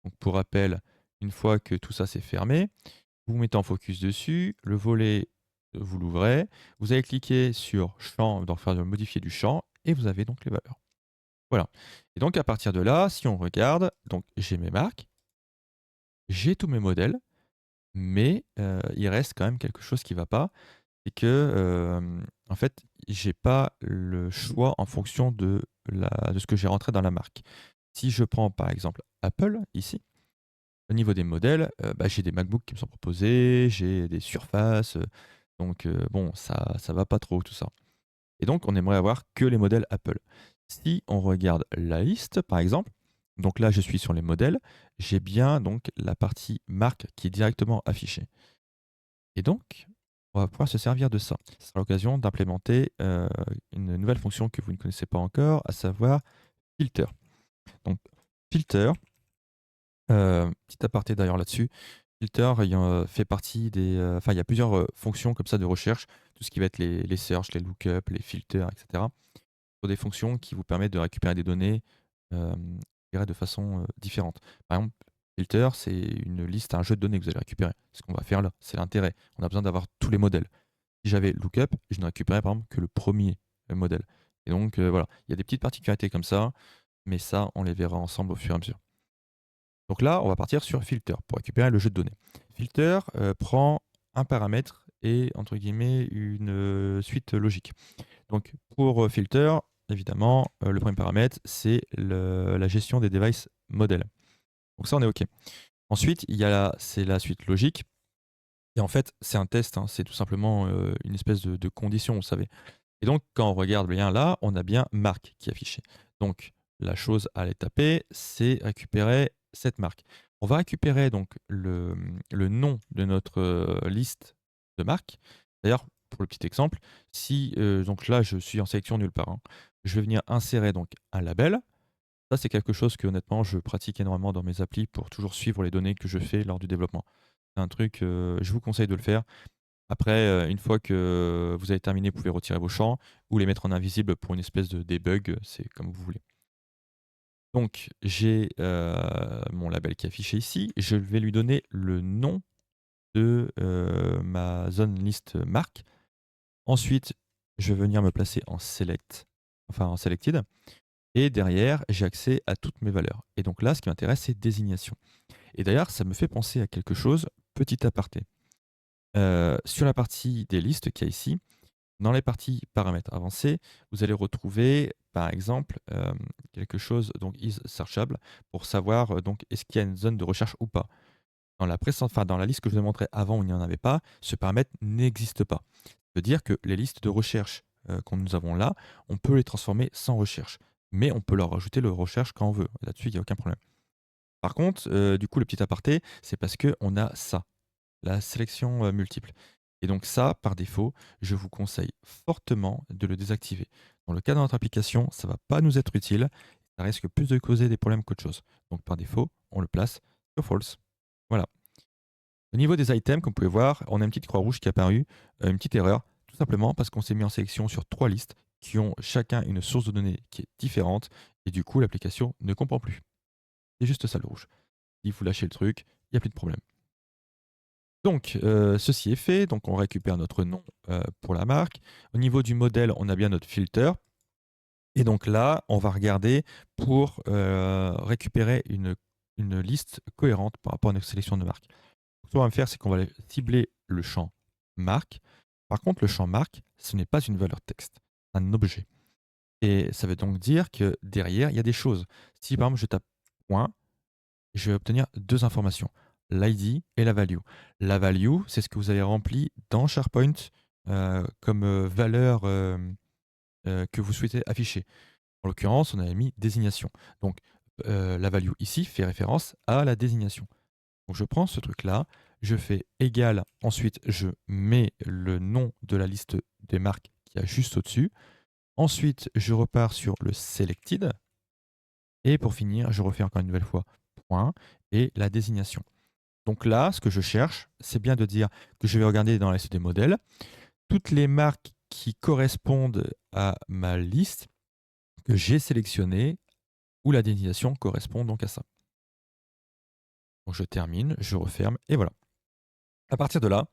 Donc pour rappel, une fois que tout ça c'est fermé, vous mettez en focus dessus, le volet, vous l'ouvrez, vous allez cliquer sur champ, donc faire modifier du champ et vous avez donc les valeurs. Voilà. Et donc à partir de là, si on regarde, donc j'ai mes marques, j'ai tous mes modèles, mais il reste quand même quelque chose qui ne va pas, c'est que en fait, j'ai pas le choix en fonction de ce que j'ai rentré dans la marque. Si je prends par exemple Apple ici, au niveau des modèles, bah, j'ai des MacBooks qui me sont proposés, j'ai des Surface, donc bon, ça va pas trop tout ça. Et donc, on aimerait avoir que les modèles Apple. Si on regarde la liste, par exemple, donc là, je suis sur les modèles, j'ai bien donc la partie marque qui est directement affichée. Et donc, on va pouvoir se servir de ça. Ce sera l'occasion d'implémenter une nouvelle fonction que vous ne connaissez pas encore, à savoir filter. Donc, filter, petit aparté d'ailleurs là-dessus, filter fait partie des. Enfin, il y a plusieurs fonctions comme ça de recherche, tout ce qui va être les search, les lookups, les filters, etc. Sur des fonctions qui vous permettent de récupérer des données je dirais de façon différente. Par exemple, filter, c'est une liste, un jeu de données que vous allez récupérer. Ce qu'on va faire là, c'est l'intérêt. On a besoin d'avoir tous les modèles. Si j'avais lookup, je ne récupérais par exemple que le premier modèle. Et donc voilà, il y a des petites particularités comme ça, mais ça, on les verra ensemble au fur et à mesure. Donc là, on va partir sur filter pour récupérer le jeu de données. Filter prend un paramètre et entre guillemets une suite logique. Donc pour filter, évidemment, le premier paramètre, c'est la gestion des devices modèles. Donc ça, on est OK. Ensuite, c'est la suite logique. Et en fait, c'est un test, hein, c'est tout simplement une espèce de condition, vous savez. Et donc, quand on regarde bien là, on a bien marque qui est affichée. Donc, la chose à aller taper, c'est récupérer cette marque. On va récupérer donc le nom de notre liste de marques. D'ailleurs, pour le petit exemple, si donc là, je suis en sélection nulle part, hein, je vais venir insérer donc un label. Ça, c'est quelque chose que honnêtement, je pratique énormément dans mes applis pour toujours suivre les données que je fais lors du développement. C'est un truc, je vous conseille de le faire. Après, une fois que vous avez terminé, vous pouvez retirer vos champs ou les mettre en invisible pour une espèce de debug, c'est comme vous voulez. Donc j'ai, mon label qui est affiché ici. Je vais lui donner le nom de, ma zone liste marque. Ensuite, je vais venir me placer en select, enfin en selected et derrière, j'ai accès à toutes mes valeurs et donc là, ce qui m'intéresse, c'est désignation et d'ailleurs, ça me fait penser à quelque chose, petit aparté. Sur la partie des listes qu'il y a ici, dans les parties paramètres avancés, vous allez retrouver, par exemple, quelque chose, donc is searchable, pour savoir donc est-ce qu'il y a une zone de recherche ou pas. Dans la liste que je vous ai montrée avant où il n'y en avait pas, ce paramètre n'existe pas. Ça veut dire que les listes de recherche que nous avons là, on peut les transformer sans recherche, mais on peut leur rajouter le recherche quand on veut. Là-dessus, il n'y a aucun problème. Par contre, du coup, le petit aparté, c'est parce qu'on a ça, la sélection multiple. Et donc ça, par défaut, je vous conseille fortement de le désactiver. Dans le cas de notre application, ça ne va pas nous être utile. Ça risque plus de causer des problèmes qu'autre chose. Donc par défaut, on le place sur false. Voilà. Au niveau des items, comme vous pouvez voir, on a une petite croix rouge qui est apparue, une petite erreur, tout simplement parce qu'on s'est mis en sélection sur 3 listes qui ont chacun une source de données qui est différente et du coup l'application ne comprend plus. C'est juste ça le rouge. Si vous lâchez le truc, il n'y a plus de problème. Donc, ceci est fait. Donc, on récupère notre nom pour la marque. Au niveau du modèle, on a bien notre filter. Et donc là, on va regarder pour récupérer une liste cohérente par rapport à notre sélection de marques. Ce qu'on va faire, c'est qu'on va aller cibler le champ marque. Par contre, le champ marque, ce n'est pas une valeur texte, c'est un objet. Et ça veut donc dire que derrière, il y a des choses. Si par exemple, je tape point, je vais obtenir 2 informations, l'ID et la value. La value, c'est ce que vous avez rempli dans SharePoint, comme, valeur, que vous souhaitez afficher. En l'occurrence, on avait mis désignation. Donc, la value ici fait référence à la désignation. Donc je prends ce truc-là, je fais égal, ensuite je mets le nom de la liste des marques qu'il y a juste au-dessus. Ensuite, je repars sur le selected et pour finir, je refais encore une nouvelle fois point et la désignation. Donc là, ce que je cherche, c'est bien de dire que je vais regarder dans la liste des modèles toutes les marques qui correspondent à ma liste que j'ai sélectionnée où la désignation correspond donc à ça. Donc je termine, je referme et voilà. À partir de là,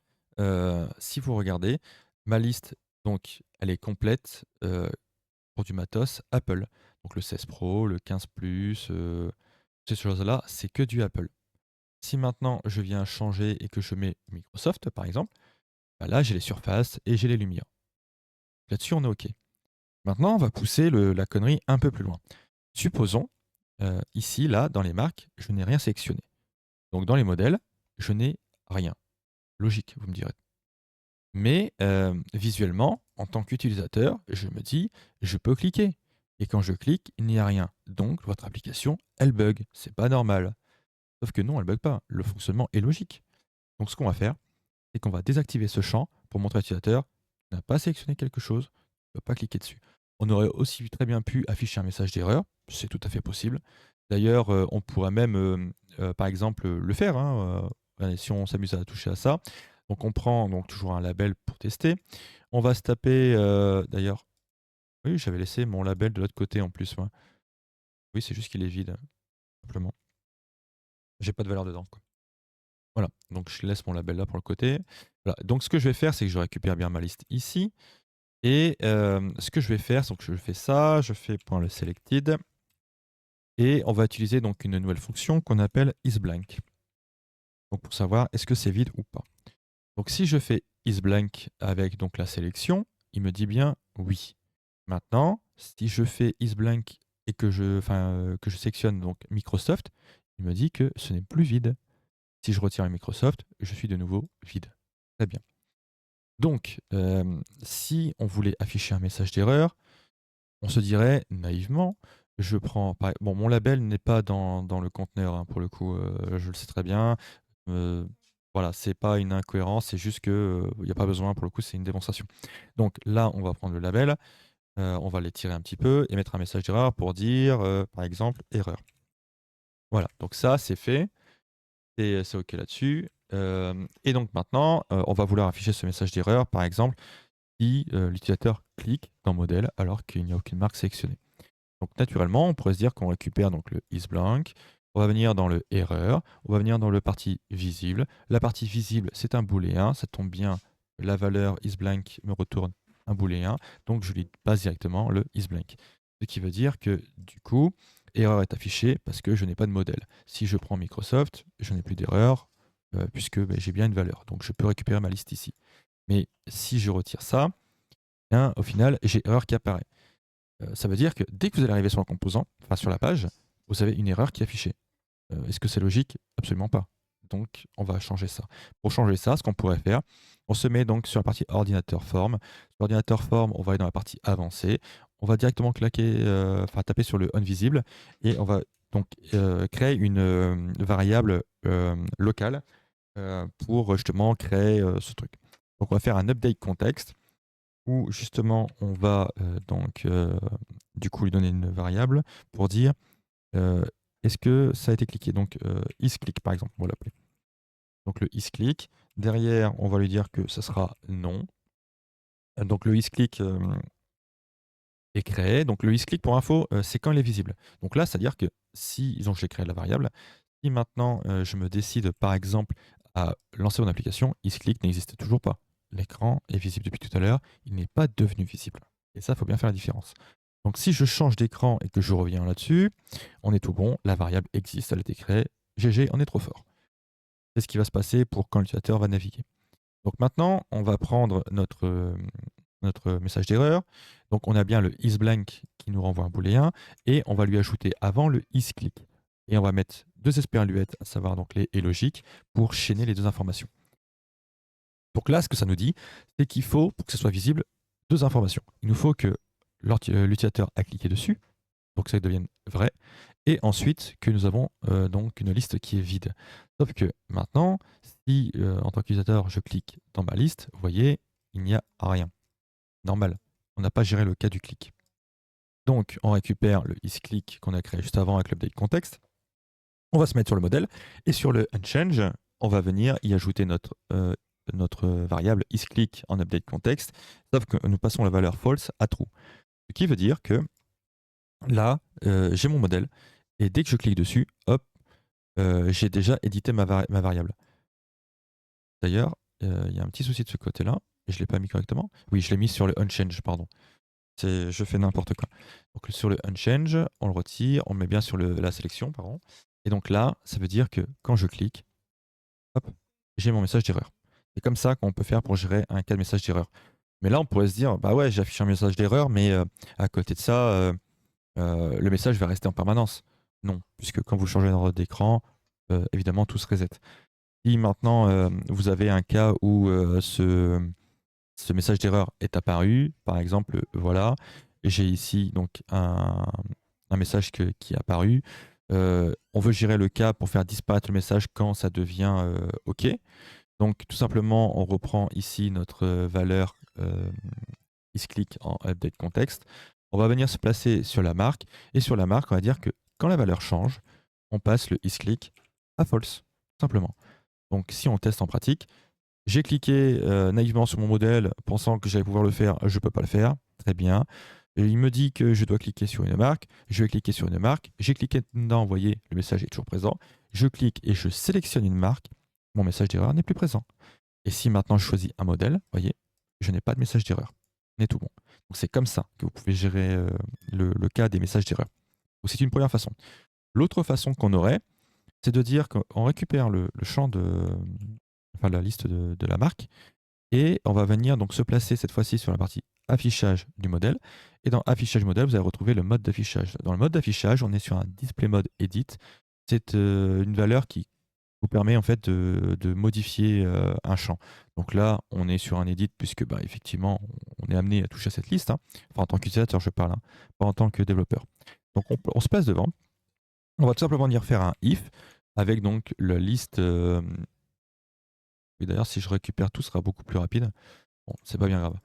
si vous regardez, ma liste, donc elle est complète pour du matos Apple. Donc le 16 Pro, le 15 Plus, ces choses-là, c'est que du Apple. Si maintenant je viens changer et que je mets Microsoft par exemple, bah là j'ai les surfaces et j'ai les lumières. Là-dessus on est OK. Maintenant on va pousser la connerie un peu plus loin. Supposons, ici, là, dans les marques, je n'ai rien sélectionné. Donc dans les modèles, je n'ai rien. Logique, vous me direz. Mais visuellement, en tant qu'utilisateur, je me dis, je peux cliquer. Et quand je clique, il n'y a rien. Donc votre application, elle bug. C'est pas normal. Sauf que non, elle bug pas. Le fonctionnement est logique. Donc ce qu'on va faire, c'est qu'on va désactiver ce champ pour montrer à l'utilisateur qu'il n'a pas sélectionné quelque chose, il ne peut pas cliquer dessus. On aurait aussi très bien pu afficher un message d'erreur, c'est tout à fait possible. D'ailleurs, on pourrait même, par exemple, le faire, hein, si on s'amuse à toucher à ça. Donc on prend donc toujours un label pour tester. On va se taper, d'ailleurs, oui, j'avais laissé mon label de l'autre côté en plus, moi. Oui, c'est juste qu'il est vide, simplement. J'ai pas de valeur dedans, quoi. Voilà, donc je laisse mon label là pour le côté. Voilà, donc ce que je vais faire, c'est que je récupère bien ma liste ici. Et ce que je vais faire, donc je fais ça, je fais .le selected. Et on va utiliser donc une nouvelle fonction qu'on appelle isBlank. Donc pour savoir est-ce que c'est vide ou pas. Donc si je fais isBlank avec donc la sélection, il me dit bien oui. Maintenant, si je fais isBlank et que je sélectionne donc Microsoft, il me dit que ce n'est plus vide. Si je retire Microsoft, je suis de nouveau vide. Très bien. Donc, si on voulait afficher un message d'erreur, on se dirait naïvement, je prends bon, mon label n'est pas dans le conteneur, hein, pour le coup, je le sais très bien. Voilà, c'est pas une incohérence, c'est juste que, il y a pas besoin, pour le coup, c'est une démonstration. Donc là, on va prendre le label, on va l'étirer un petit peu et mettre un message d'erreur pour dire, par exemple, erreur. Voilà, donc ça, c'est fait. Et c'est OK là-dessus. Et donc maintenant, on va vouloir afficher ce message d'erreur, par exemple, si l'utilisateur clique dans modèle alors qu'il n'y a aucune marque sélectionnée. Donc naturellement, on pourrait se dire qu'on récupère donc le isBlank, on va venir dans le erreur, on va venir dans le partie visible. La partie visible, c'est un booléen, ça tombe bien, la valeur isBlank me retourne un booléen, donc je lui passe directement le isBlank. Ce qui veut dire que du coup, erreur est affichée parce que je n'ai pas de modèle. Si je prends Microsoft, je n'ai plus d'erreur puisque j'ai bien une valeur, donc je peux récupérer ma liste ici. Mais si je retire ça, hein, au final, j'ai erreur qui apparaît. Ça veut dire que dès que vous allez arriver sur le composant, enfin sur la page, vous avez une erreur qui est affichée. Est-ce que c'est logique? Absolument pas. Donc, on va changer ça. Pour changer ça, ce qu'on pourrait faire, on se met donc sur la partie ordinateur forme. Sur ordinateur forme, on va aller dans la partie avancée. On va directement taper sur le onVisible et on va donc créer une variable locale pour justement créer ce truc. Donc, on va faire un update contexte où justement on va du coup lui donner une variable pour dire est-ce que ça a été cliqué. Donc isClick par exemple, on va l'appeler. Donc le isClick. Derrière, on va lui dire que ça sera non. Donc le isClick est créé. Donc le isClick pour info, c'est quand il est visible. Donc là, c'est-à-dire que si donc j'ai créé la variable, si maintenant je me décide par exemple à lancer mon application, isClick n'existe toujours pas. L'écran est visible depuis tout à l'heure, il n'est pas devenu visible. Et ça, il faut bien faire la différence. Donc si je change d'écran et que je reviens là-dessus, on est tout bon, la variable existe, elle a été créée, GG, on est trop fort. C'est ce qui va se passer pour quand l'utilisateur va naviguer. Donc maintenant, on va prendre notre message d'erreur. Donc on a bien le isBlank qui nous renvoie un booléen et on va lui ajouter avant le isClick. Et on va mettre deux esperluettes, à savoir donc les et logiques, pour chaîner les deux informations. Donc là, ce que ça nous dit, c'est qu'il faut, pour que ce soit visible, deux informations. Il nous faut que l'utilisateur a cliqué dessus, donc ça devienne vrai, et ensuite que nous avons donc une liste qui est vide. Sauf que maintenant, si en tant qu'utilisateur, je clique dans ma liste, vous voyez, il n'y a rien. Normal, on n'a pas géré le cas du clic. Donc, on récupère le isClick qu'on a créé juste avant avec l'update context. On va se mettre sur le modèle, et sur le unChange, on va venir y ajouter notre variable isClick en update context, sauf que nous passons la valeur false à true. Ce qui veut dire que là, j'ai mon modèle, et dès que je clique dessus, hop, j'ai déjà édité ma variable. D'ailleurs, il y a un petit souci de ce côté-là, et je ne l'ai pas mis correctement. Oui, je l'ai mis sur le unChange, pardon. Je fais n'importe quoi. Donc sur le unChange, on le retire, on le met bien sur la sélection, pardon. Et donc là, ça veut dire que quand je clique, hop, j'ai mon message d'erreur. C'est comme ça qu'on peut faire pour gérer un cas de message d'erreur. Mais là, on pourrait se dire, bah ouais, j'affiche un message d'erreur, mais à côté de ça, le message va rester en permanence. Non, puisque quand vous changez d'ordre d'écran, évidemment, tout se reset. Si maintenant, vous avez un cas où ce message d'erreur est apparu, par exemple, voilà, j'ai ici donc un message qui est apparu. On veut gérer le cas pour faire disparaître le message quand ça devient OK. Donc tout simplement, on reprend ici notre valeur isClick en update context. On va venir se placer sur la marque, et sur la marque, on va dire que quand la valeur change, on passe le isClick à false, simplement. Donc si on teste en pratique, j'ai cliqué naïvement sur mon modèle pensant que j'allais pouvoir le faire, je ne peux pas le faire, très bien. Et il me dit que je dois cliquer sur une marque, je vais cliquer sur une marque, j'ai cliqué dedans, vous voyez, le message est toujours présent. Je clique et je sélectionne une marque, mon message d'erreur n'est plus présent. Et si maintenant je choisis un modèle, vous voyez, je n'ai pas de message d'erreur. On est tout bon. Donc c'est comme ça que vous pouvez gérer le cas des messages d'erreur. Donc c'est une première façon. L'autre façon qu'on aurait, c'est de dire qu'on récupère le champ enfin la liste de la marque et on va venir donc se placer cette fois-ci sur la partie affichage du modèle. Et dans affichage modèle, vous allez retrouver le mode d'affichage. Dans le mode d'affichage, on est sur un display mode edit. C'est une valeur qui vous permet en fait de modifier un champ. Donc là, on est sur un edit puisque bah, effectivement, on est amené à toucher à cette liste. Hein. Enfin, en tant qu'utilisateur, je parle, hein, pas en tant que développeur. Donc on se place devant. On va tout simplement venir faire un if avec donc la liste. Et d'ailleurs, si je récupère tout, ce sera beaucoup plus rapide. Bon, c'est pas bien grave.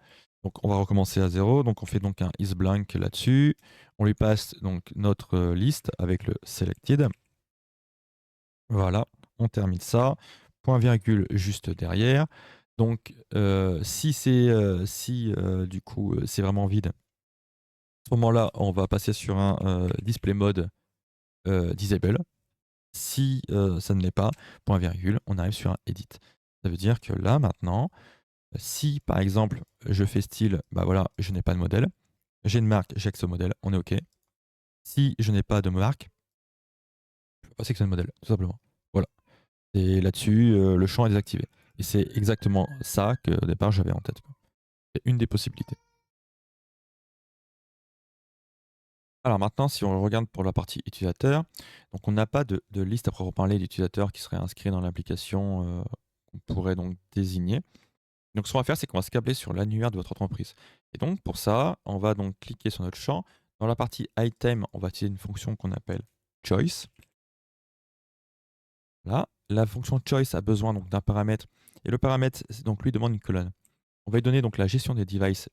Donc on va recommencer à zéro. Donc on fait donc un isBlank là-dessus. On lui passe donc notre liste avec le selected. Voilà, on termine ça. Point virgule juste derrière. Donc si du coup c'est vraiment vide, à ce moment-là, on va passer sur un display mode disable. Si ça ne l'est pas, point virgule, on arrive sur un edit. Ça veut dire que là maintenant, si par exemple je fais style, bah voilà, je n'ai pas de modèle, j'ai une marque, j'ai ce modèle, on est OK. Si je n'ai pas de marque, je peux pas sélectionner le modèle, tout simplement. Voilà. Et là-dessus, le champ est désactivé. Et c'est exactement ça qu'au départ j'avais en tête. C'est une des possibilités. Alors maintenant, si on regarde pour la partie utilisateur, donc on n'a pas de liste à proprement parler d'utilisateurs qui seraient inscrits dans l'application qu'on pourrait donc désigner. Donc ce qu'on va faire, c'est qu'on va se câbler sur l'annuaire de votre entreprise. Et donc pour ça, on va donc cliquer sur notre champ. Dans la partie item, on va utiliser une fonction qu'on appelle choice. Là, la fonction choice a besoin donc d'un paramètre. Et le paramètre, donc lui demande une colonne. On va lui donner donc la gestion des device,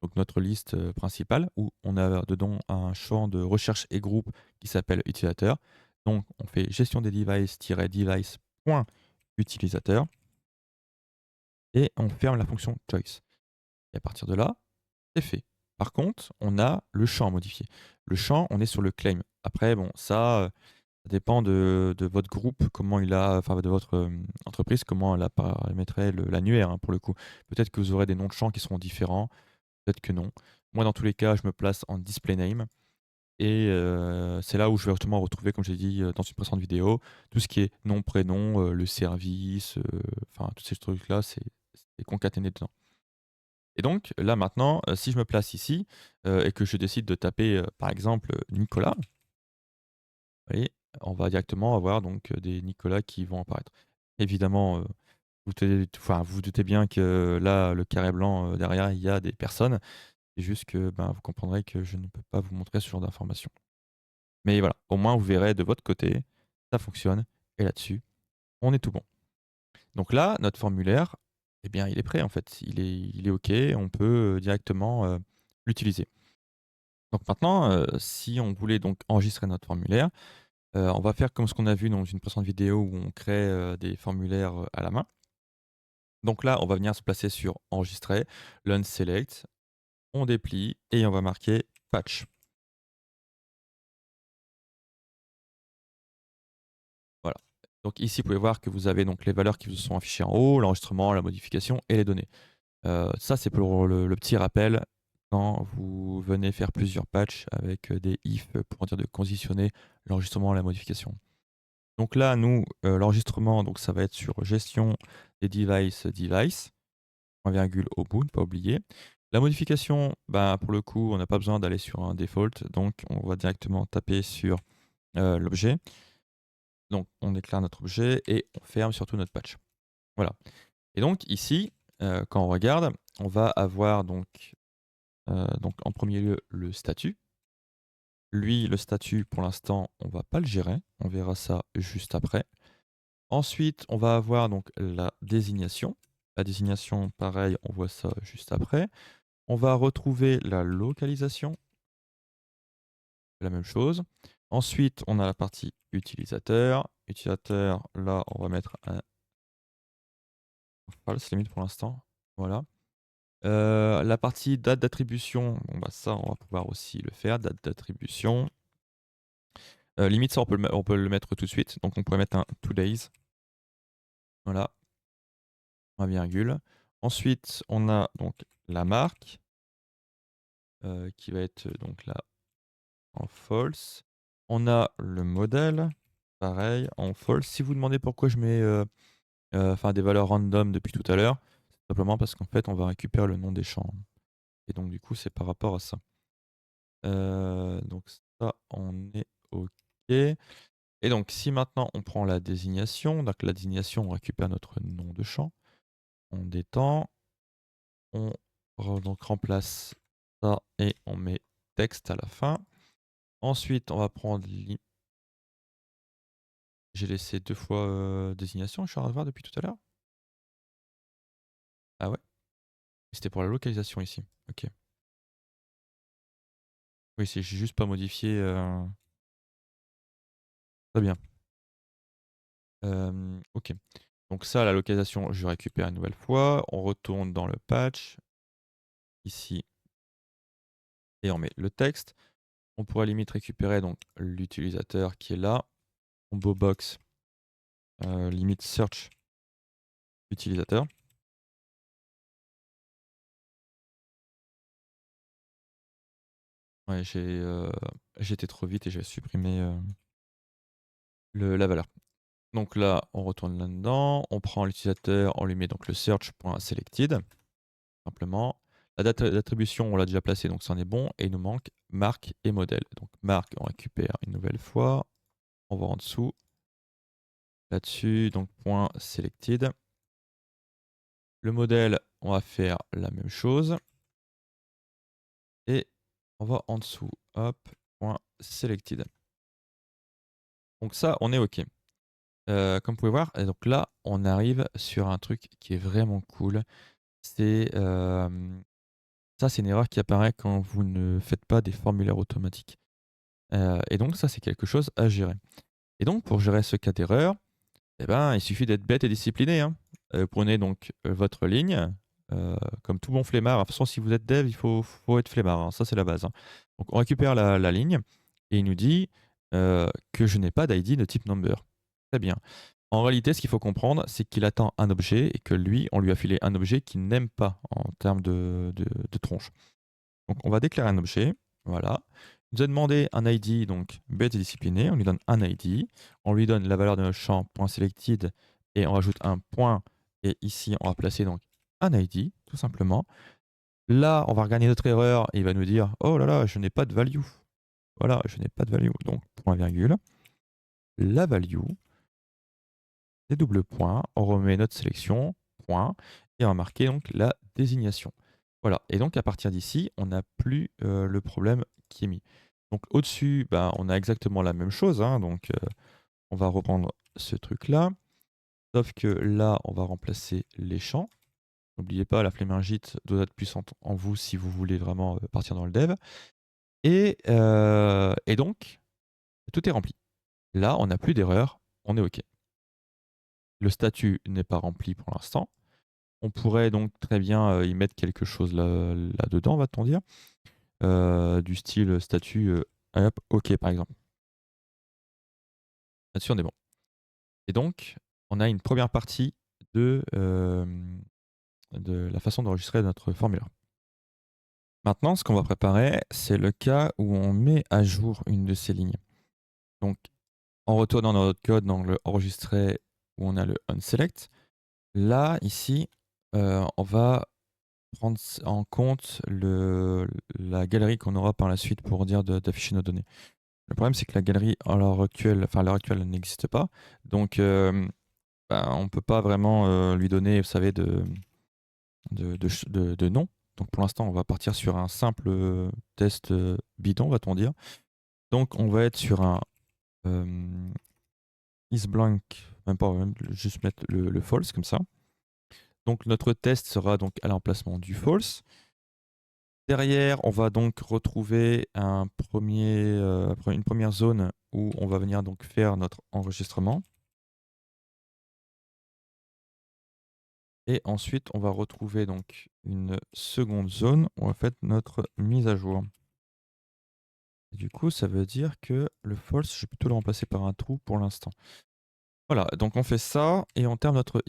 donc notre liste principale, où on a dedans un champ de recherche et groupe qui s'appelle utilisateur. Donc on fait gestion des device-device.utilisateur et on ferme la fonction choice. Et à partir de là, c'est fait. Par contre, on a le champ à modifier. Le champ, on est sur le claim. Après, bon, ça dépend de votre groupe, comment il a, enfin de votre entreprise, comment elle a paramétré l'annuaire hein, pour le coup. Peut-être que vous aurez des noms de champs qui seront différents, peut-être que non. Moi, dans tous les cas, je me place en display name. Et c'est là où je vais justement retrouver, comme j'ai dit dans une précédente vidéo, tout ce qui est nom, prénom, le service, enfin tous ces trucs-là, c'est concaténé dedans. Et donc là maintenant, si je me place ici et que je décide de taper par exemple Nicolas, vous voyez, on va directement avoir donc des Nicolas qui vont apparaître. Évidemment, vous doutez bien que là, le carré blanc derrière, il y a des personnes. C'est juste que ben, vous comprendrez que je ne peux pas vous montrer ce genre d'informations. Mais voilà, au moins vous verrez de votre côté, ça fonctionne. Et là-dessus, on est tout bon. Donc là, notre formulaire, eh bien, il est prêt en fait. Il est OK, on peut directement l'utiliser. Donc maintenant, si on voulait donc enregistrer notre formulaire, on va faire comme ce qu'on a vu dans une précédente vidéo où on crée des formulaires à la main. Donc là, on va venir se placer sur enregistrer, l'unselect, on déplie et on va marquer patch. Voilà. Donc ici, vous pouvez voir que vous avez donc les valeurs qui vous sont affichées en haut, l'enregistrement, la modification et les données. Ça, c'est pour le petit rappel quand vous venez faire plusieurs patchs avec des if pour dire de conditionner l'enregistrement et la modification. Donc là, nous, l'enregistrement, donc ça va être sur gestion des device, point virgule au bout, ne pas oublier. La modification, bah, pour le coup, on n'a pas besoin d'aller sur un default, donc on va directement taper sur l'objet. Donc on déclare notre objet et on ferme surtout notre patch. Voilà. Et donc ici, quand on regarde, on va avoir donc en premier lieu le statut. Lui, le statut, pour l'instant, on ne va pas le gérer. On verra ça juste après. Ensuite, on va avoir donc la désignation. La désignation, pareil, on voit ça juste après. On va retrouver la localisation. La même chose. Ensuite, on a la partie utilisateur. Utilisateur, là, on va mettre un false limite pour l'instant. Voilà. La partie date d'attribution, bon bah ça, on va pouvoir aussi le faire, date d'attribution. Limite, ça, on peut le mettre tout de suite. Donc, on pourrait mettre un today's. Voilà, un virgule. Ensuite, on a donc la marque qui va être donc là en false. On a le modèle, pareil, en false. Si vous demandez pourquoi je mets enfin, des valeurs random depuis tout à l'heure, c'est simplement parce qu'en fait, on va récupérer le nom des champs. Et donc, du coup, c'est par rapport à ça. Donc ça, on est OK. Et donc, si maintenant on prend la désignation, donc la désignation, on récupère notre nom de champ, on détend, on donc remplace ça et on met texte à la fin. Ensuite, on va prendre j'ai laissé 2 fois, désignation, je suis en train de voir depuis tout à l'heure? Ah ouais? C'était pour la localisation ici. OK. Oui, c'est j'ai juste pas modifié, très bien. OK. Donc ça, la localisation, je récupère une nouvelle fois. On retourne dans le patch, ici, et on met le texte. On pourrait limite récupérer donc l'utilisateur qui est là. Combo box, limite search utilisateur. Ouais, j'ai été trop vite et j'ai supprimé, la valeur. Donc là, on retourne là-dedans, on prend l'utilisateur, on lui met donc le search.selected, simplement. La date d'attribution, on l'a déjà placée, donc ça en est bon. Et il nous manque marque et modèle. Donc marque, on récupère une nouvelle fois. On va en dessous. Là-dessus, donc point selected. Le modèle, on va faire la même chose. Et on va en dessous. Hop, point selected. Donc ça, on est OK. Comme vous pouvez voir, et donc là, on arrive sur un truc qui est vraiment cool. C'est ça, c'est une erreur qui apparaît quand vous ne faites pas des formulaires automatiques. Et donc ça, c'est quelque chose à gérer. Et donc pour gérer ce cas d'erreur, eh ben, il suffit d'être bête et discipliné, hein. Prenez donc, votre ligne, comme tout bon flemmard. De toute façon, si vous êtes dev, il faut être flemmard, hein, ça c'est la base, hein. Donc on récupère la ligne et il nous dit, que je n'ai pas d'ID de type number. Très bien. En réalité, ce qu'il faut comprendre, c'est qu'il attend un objet et que lui, on lui a filé un objet qu'il n'aime pas en termes de tronche. Donc on va déclarer un objet, voilà. Il nous a demandé un ID, donc bête et discipliné, on lui donne un ID, on lui donne la valeur de notre champ .selected et on rajoute un point et ici on va placer donc un ID, tout simplement. Là, on va regarder notre erreur et il va nous dire oh là là, je n'ai pas de value. Voilà, je n'ai pas de value. Donc point virgule, la value, des doubles points, on remet notre sélection, point, et on va marquer donc la désignation. Voilà, et donc à partir d'ici, on n'a plus le problème qui est mis. Donc au-dessus, bah, on a exactement la même chose, hein, donc on va reprendre ce truc-là, sauf que là, on va remplacer les champs. N'oubliez pas, la flémingite doit être puissante en vous si vous voulez vraiment partir dans le dev. Et donc, tout est rempli. Là, on n'a plus d'erreur, on est OK. Le statut n'est pas rempli pour l'instant. On pourrait donc très bien y mettre quelque chose là-dedans, va-t-on dire, du style statut hop, OK par exemple. Là-dessus, on est bon. Et donc, on a une première partie de la façon d'enregistrer notre formulaire. Maintenant, ce qu'on va préparer, c'est le cas où on met à jour une de ces lignes. Donc, en retournant dans notre code, dans le enregistrer où on a le onSelect, là, ici, on va prendre en compte la galerie qu'on aura par la suite pour dire d'afficher nos données. Le problème, c'est que la galerie, à l'heure actuelle, elle n'existe pas. Donc, bah, on ne peut pas vraiment lui donner, vous savez, de nom. Donc, pour l'instant, on va partir sur un simple test bidon, va-t-on dire. Donc, on va être sur un isBlank, même pas, même juste mettre le false comme ça. Donc, notre test sera donc à l'emplacement du false. Derrière, on va donc retrouver une première zone où on va venir donc faire notre enregistrement. Et ensuite, on va retrouver donc une seconde zone où on va faire notre mise à jour. Et du coup, ça veut dire que le false, je vais plutôt le remplacer par un true pour l'instant. Voilà, donc on fait ça et on ferme notre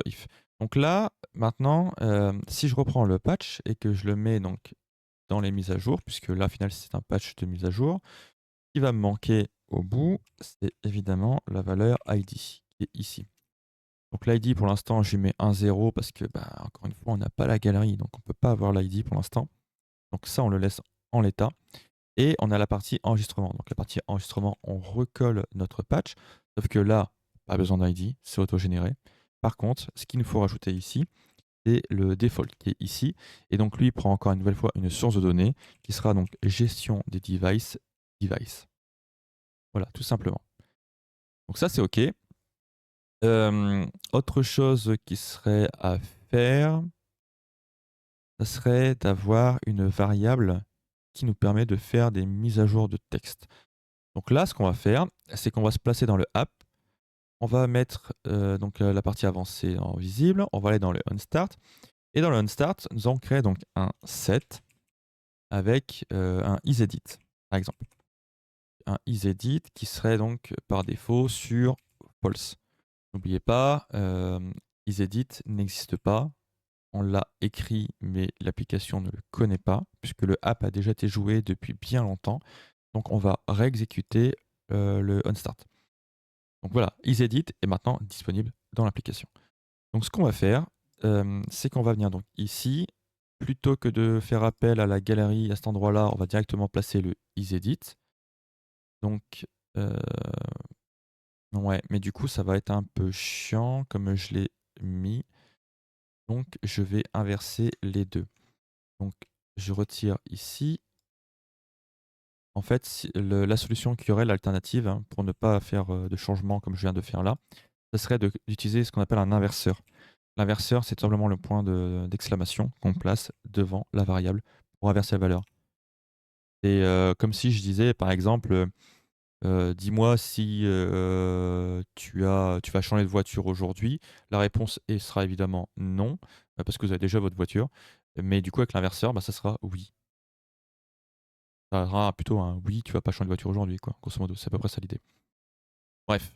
if. Donc là, maintenant, si je reprends le patch et que je le mets donc dans les mises à jour, puisque là, au final, c'est un patch de mise à jour. Ce qui va me manquer au bout, c'est évidemment la valeur ID qui est ici. Donc l'ID, pour l'instant, je lui mets un 0 parce que, bah, encore une fois, on n'a pas la galerie, donc on ne peut pas avoir l'ID pour l'instant. Donc ça, on le laisse en l'état. Et on a la partie enregistrement. Donc la partie enregistrement, on recolle notre patch. Sauf que là, pas besoin d'ID, c'est autogénéré. Par contre, ce qu'il nous faut rajouter ici, c'est le default qui est ici. Et donc lui, il prend encore une nouvelle fois une source de données qui sera donc gestion des device. Voilà, tout simplement. Donc ça, c'est OK. Autre chose qui serait à faire, ça serait d'avoir une variable qui nous permet de faire des mises à jour de texte. Donc là, ce qu'on va faire, c'est qu'on va se placer dans le app. On va mettre donc, la partie avancée en visible. On va aller dans le onStart. Et dans le onStart, nous allons créer donc un set avec un isEdit, par exemple. Un isEdit qui serait donc par défaut sur false. N'oubliez pas, isEdit n'existe pas. On l'a écrit, mais l'application ne le connaît pas, puisque le app a déjà été joué depuis bien longtemps. Donc on va réexécuter le onStart. Donc voilà, isEdit est maintenant disponible dans l'application. Donc ce qu'on va faire, c'est qu'on va venir donc ici, plutôt que de faire appel à la galerie à cet endroit-là, on va directement placer le isEdit. Donc, ouais, mais du coup, ça va être un peu chiant comme je l'ai mis. Donc, je vais inverser les deux. Donc, je retire ici. En fait, la solution qu'il y aurait, l'alternative, hein, pour ne pas faire de changement comme je viens de faire là, ce serait d'utiliser ce qu'on appelle un inverseur. L'inverseur, c'est tout simplement le point d'exclamation qu'on place devant la variable pour inverser la valeur. Et comme si je disais, par exemple, dis-moi si tu vas changer de voiture aujourd'hui. La réponse sera évidemment non, parce que vous avez déjà votre voiture. Mais du coup, avec l'inverseur, bah, ça sera oui. Ça sera plutôt un oui, tu vas pas changer de voiture aujourd'hui, quoi. Grosso modo, c'est à peu près ça l'idée. Bref,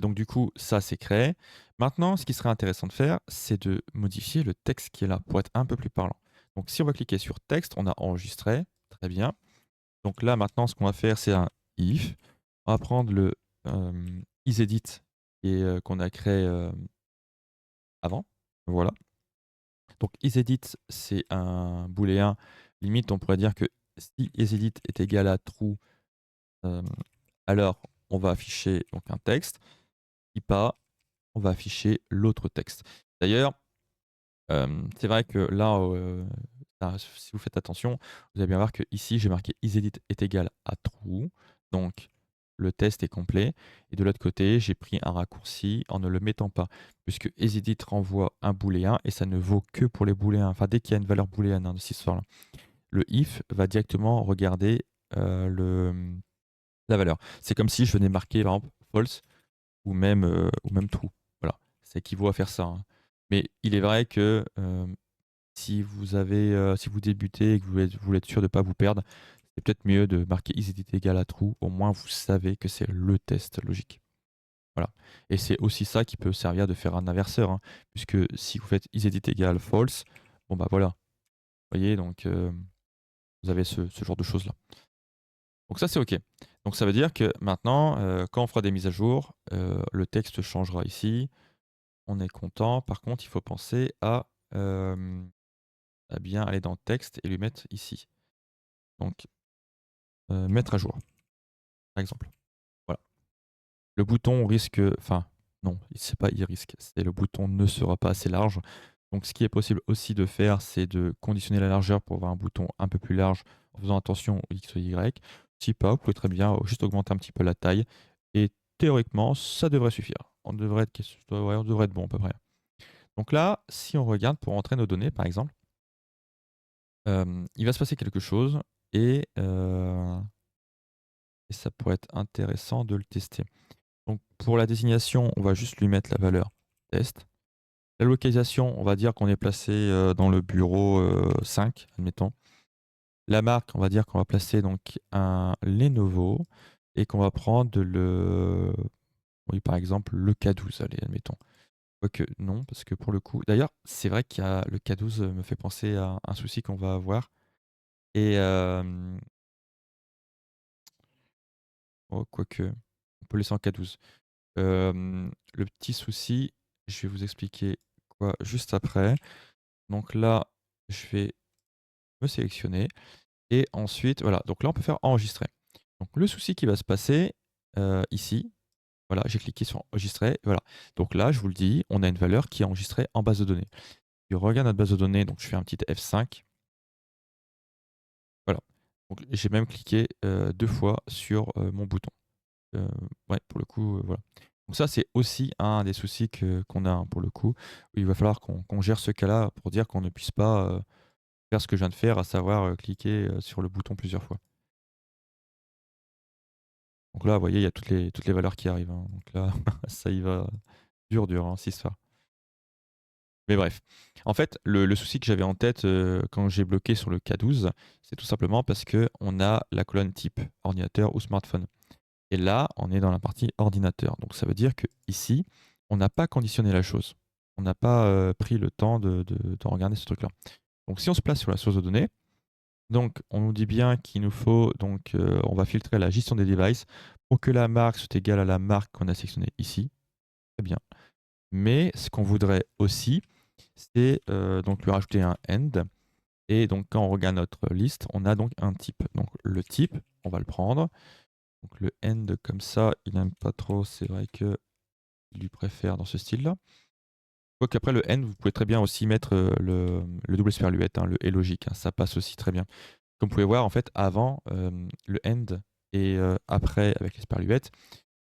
donc du coup, ça c'est créé. Maintenant, ce qui serait intéressant de faire, c'est de modifier le texte qui est là pour être un peu plus parlant. Donc si on va cliquer sur texte, on a enregistré, très bien. Donc là maintenant, ce qu'on va faire, c'est un if. On va prendre le isEdit qu'on a créé avant. Voilà. Donc isEdit, c'est un booléen. Limite, on pourrait dire que si isEdit est égal à true, alors on va afficher donc un texte. Si pas, on va afficher l'autre texte. D'ailleurs, c'est vrai que là, si vous faites attention, vous allez bien voir que ici j'ai marqué isEdit est égal à true, donc le test est complet. Et de l'autre côté, j'ai pris un raccourci en ne le mettant pas, puisque isEdit renvoie un booléen et ça ne vaut que pour les booléens. Enfin, dès qu'il y a une valeur booléenne de cette histoire-là, le if va directement regarder la valeur. C'est comme si je venais marquer par exemple false ou même true. Voilà, ça équivaut à faire ça, hein. Mais il est vrai que si vous débutez et que vous voulez être sûr de ne pas vous perdre, c'est peut-être mieux de marquer isEdit égal à true. Au moins, vous savez que c'est le test logique. Voilà. Et c'est aussi ça qui peut servir de faire un inverseur, hein, puisque si vous faites isEdit égal false, bon bah voilà. Vous voyez, donc vous avez ce genre de choses-là. Donc ça, c'est OK. Donc ça veut dire que maintenant, quand on fera des mises à jour, le texte changera ici. On est content. Par contre, il faut penser à bien aller dans texte et lui mettre ici. Donc, mettre à jour, par exemple. Voilà. Le bouton risque, enfin, non, c'est pas il risque, c'est le bouton ne sera pas assez large. Donc, ce qui est possible aussi de faire, c'est de conditionner la largeur pour avoir un bouton un peu plus large en faisant attention au X ou Y. Si pas, vous pouvez très bien juste augmenter un petit peu la taille. Et théoriquement, ça devrait suffire. On devrait être bon à peu près. Donc là, si on regarde pour entrer nos données, par exemple, il va se passer quelque chose et ça pourrait être intéressant de le tester. Donc pour la désignation, on va juste lui mettre la valeur test. La localisation, on va dire qu'on est placé dans le bureau 5, admettons. La marque, on va dire qu'on va placer donc un Lenovo et qu'on va prendre oui, par exemple, le K12, allez, admettons. Quoique non, parce que pour le coup, d'ailleurs, c'est vrai qu'il y a le K12 me fait penser à un souci qu'on va avoir. et oh quoique, on peut laisser en K12. Le petit souci, je vais vous expliquer quoi juste après. Donc là, je vais me sélectionner et ensuite voilà, donc là on peut faire enregistrer. Donc le souci qui va se passer, ici, voilà, j'ai cliqué sur enregistrer, voilà. Donc là, je vous le dis, on a une valeur qui est enregistrée en base de données. Je regarde notre base de données, donc je fais un petit F5, voilà. Donc j'ai même cliqué, 2 fois sur, mon bouton. Heu, ouais, pour le coup, voilà. Donc ça, c'est aussi un des soucis qu'on a, hein, pour le coup, où il va falloir qu'on gère ce cas-là pour dire qu'on ne puisse pas, faire ce que je viens de faire, à savoir, cliquer, sur le bouton plusieurs fois. Donc là, vous voyez, il y a toutes les valeurs qui arrivent, hein. Donc là, ça y va dur, dur, hein, cette histoire. Mais bref. En fait, le souci que j'avais en tête, quand j'ai bloqué sur le K12, c'est tout simplement parce qu'on a la colonne type ordinateur ou smartphone. Et là, on est dans la partie ordinateur. Donc ça veut dire qu'ici, on n'a pas conditionné la chose. On n'a pas, pris le temps de regarder ce truc-là. Donc si on se place sur la source de données, donc on nous dit bien qu'il nous faut donc, on va filtrer la gestion des devices pour que la marque soit égale à la marque qu'on a sélectionnée ici. Très bien. Mais ce qu'on voudrait aussi, c'est, donc lui rajouter un end et donc quand on regarde notre liste, on a donc un type. Donc le type, on va le prendre. Donc le end comme ça, il n'aime pas trop, c'est vrai qu'il lui préfère dans ce style-là. Quoique après le end, vous pouvez très bien aussi mettre, le double superluette, hein, le est logique, hein, ça passe aussi très bien. Comme vous pouvez voir, en fait, avant, le end et après avec les superluettes,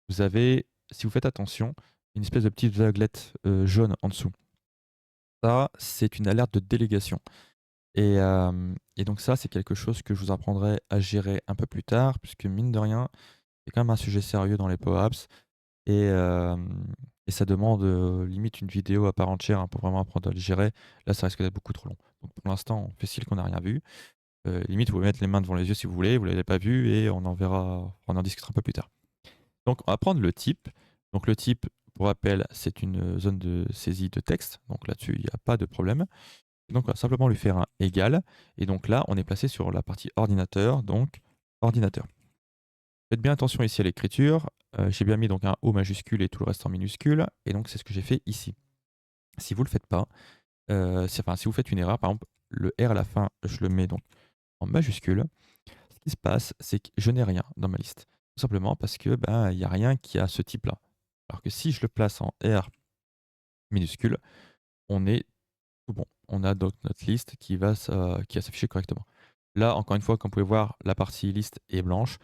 vous avez, si vous faites attention, une espèce de petite vaguelette, jaune en dessous. Ça, c'est une alerte de délégation et donc ça, c'est quelque chose que je vous apprendrai à gérer un peu plus tard puisque mine de rien, c'est quand même un sujet sérieux dans les Power Apps et et ça demande, limite une vidéo à part entière, hein, pour vraiment apprendre à le gérer. Là, ça risque d'être beaucoup trop long. Donc pour l'instant, on fait style qu'on n'a rien vu. Limite, vous pouvez mettre les mains devant les yeux si vous voulez, vous l'avez pas vu et on en discutera un peu plus tard. Donc on va prendre le type. Donc le type, pour rappel, c'est une zone de saisie de texte, donc là-dessus, il y a pas de problème. Et donc on va simplement lui faire un égal et donc là, on est placé sur la partie ordinateur, donc ordinateur. Faites bien attention ici à l'écriture, j'ai bien mis donc un O majuscule et tout le reste en minuscule et donc c'est ce que j'ai fait ici. Si vous le faites pas, si vous faites une erreur, par exemple, le R à la fin, je le mets donc en majuscule. Ce qui se passe, c'est que je n'ai rien dans ma liste. Tout simplement parce que, ben, il y a rien qui a ce type-là. Alors que si je le place en R minuscule, on est tout bon. On a donc notre liste qui va s'afficher correctement. Là, encore une fois, comme vous pouvez voir, la partie liste est blanche,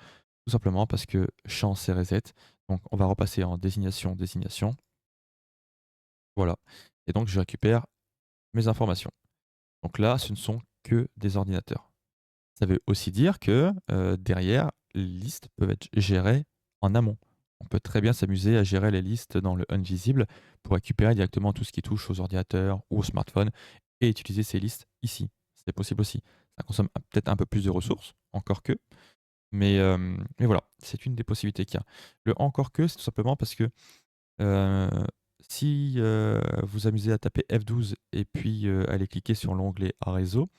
tout simplement parce que champ c'est reset. Donc on va repasser en désignation, désignation. Voilà. Et donc je récupère mes informations. Donc là, ce ne sont que des ordinateurs. Ça veut aussi dire que, derrière, les listes peuvent être gérées en amont. On peut très bien s'amuser à gérer les listes dans le Unvisible pour récupérer directement tout ce qui touche aux ordinateurs ou aux smartphones et utiliser ces listes ici. C'est possible aussi. Ça consomme peut-être un peu plus de ressources, encore que, mais voilà, c'est une des possibilités qu'il y a. Le encore que, c'est tout simplement parce que, heu, si, vous amusez à taper F12 et puis, aller cliquer sur l'onglet réseau,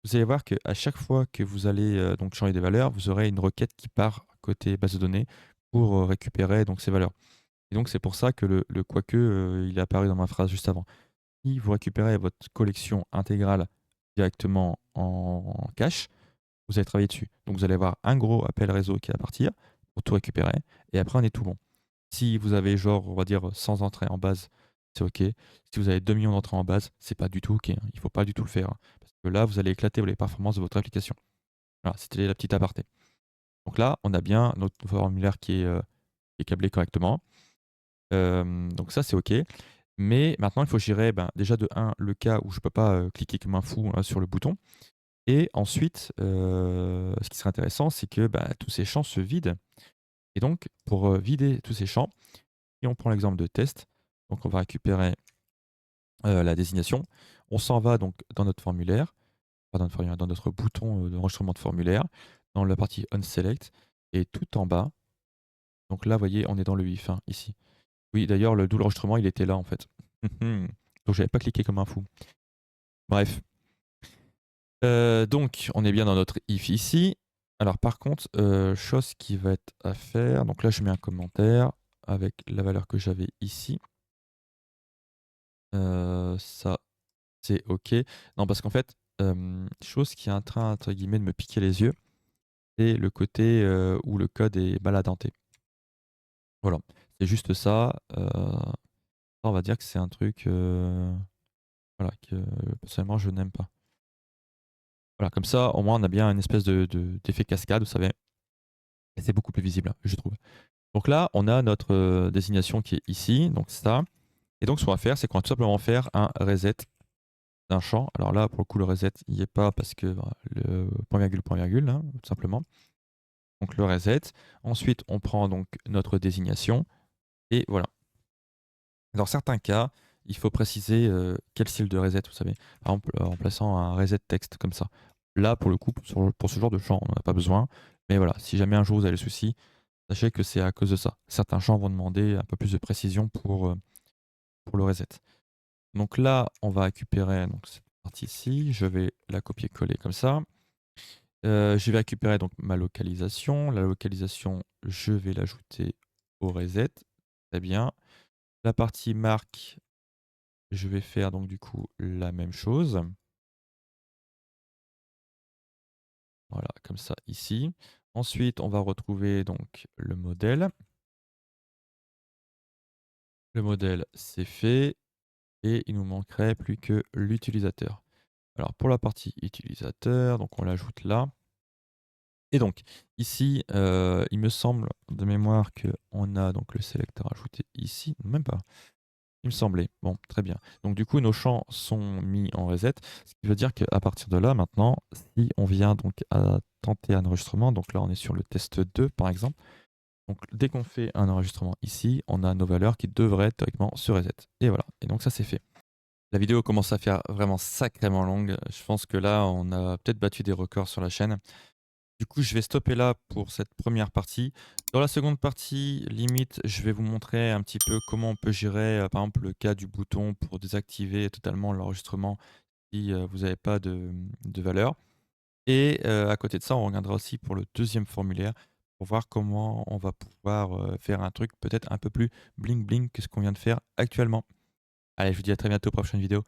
vous allez voir qu'à chaque fois que vous allez, donc changer des valeurs, vous aurez une requête qui part côté base de données pour, récupérer donc ces valeurs et donc c'est pour ça que le quoique, il est apparu dans ma phrase juste avant. Si vous récupérez votre collection intégrale directement en cache, vous allez travailler dessus. Donc vous allez avoir un gros appel réseau qui va partir pour tout récupérer et après on est tout bon. Si vous avez genre, on va dire, 100 entrées en base, c'est OK. Si vous avez 2 millions d'entrées en base, c'est pas du tout OK, hein. Il faut pas du tout le faire, hein, parce que là, vous allez éclater les performances de votre application. Voilà, c'était la petite aparté. Donc là, on a bien notre formulaire qui est câblé correctement. Donc ça, c'est OK. Mais maintenant, il faut gérer, ben, déjà de un le cas où je peux pas, cliquer comme un fou, hein, sur le bouton et ensuite, ce qui serait intéressant, c'est que, bah, tous ces champs se vident et donc pour, vider tous ces champs, si on prend l'exemple de test, donc on va récupérer, la désignation. On s'en va donc dans notre formulaire, pas dans notre formulaire, dans notre bouton, d'enregistrement de formulaire, dans la partie onSelect et tout en bas, donc là, vous voyez, on est dans le if, hein, ici. Oui, d'ailleurs, le double enregistrement, il était là, en fait. Donc j'avais pas cliqué comme un fou. Bref, Donc on est bien dans notre if ici. Alors par contre, chose qui va être à faire, donc là je mets un commentaire avec la valeur que j'avais ici. Ça, c'est OK. Non, parce qu'en fait, chose qui est en train, entre guillemets, de me piquer les yeux, c'est le côté, où le code est mal indenté. Voilà, c'est juste ça, on va dire que c'est un truc, voilà, que personnellement je n'aime pas. Voilà, comme ça, au moins on a bien une espèce d'effet cascade, vous savez? Et c'est beaucoup plus visible, je trouve. Donc là, on a notre, désignation qui est ici, donc ça. Et donc ce qu'on va faire, c'est qu'on va tout simplement faire un reset d'un champ. Alors là, pour le coup, le reset, il n'y est pas parce que bah, le point virgule, hein, tout simplement. Donc le reset. Ensuite, on prend donc notre désignation. Et voilà. Dans certains cas, il faut préciser quel style de reset, vous savez. Par exemple, en plaçant un reset texte comme ça. Là, pour le coup, pour ce genre de champ, on n'en a pas besoin. Mais voilà, si jamais un jour vous avez le souci, sachez que c'est à cause de ça. Certains champs vont demander un peu plus de précision pour le reset. Donc là, on va récupérer donc, cette partie ci. Je vais la copier-coller comme ça. Je vais récupérer donc ma localisation. La localisation, je vais l'ajouter au reset. Très bien. La partie marque, je vais faire donc du coup la même chose. Voilà, comme ça ici. Ensuite, on va retrouver donc le modèle. Le modèle, c'est fait. Et il nous manquerait plus que l'utilisateur. Alors pour la partie utilisateur, donc on l'ajoute là. Et donc ici, il me semble de mémoire qu'on a donc le sélecteur ajouté ici. Même pas. Il me semblait. Bon, très bien. Donc du coup, nos champs sont mis en reset, ce qui veut dire qu'à partir de là, maintenant, si on vient donc à tenter un enregistrement, donc là on est sur le test 2 par exemple, donc dès qu'on fait un enregistrement ici, on a nos valeurs qui devraient théoriquement se reset. Et voilà. Et donc ça c'est fait. La vidéo commence à faire vraiment sacrément longue. Je pense que là, on a peut-être battu des records sur la chaîne. Du coup, je vais stopper là pour cette première partie. Dans la seconde partie, limite, je vais vous montrer un petit peu comment on peut gérer, par exemple, le cas du bouton pour désactiver totalement l'enregistrement si vous n'avez pas de valeur. Et à côté de ça, on regardera aussi pour le deuxième formulaire pour voir comment on va pouvoir faire un truc peut-être un peu plus bling bling que ce qu'on vient de faire actuellement. Allez, je vous dis à très bientôt pour la prochaine vidéo.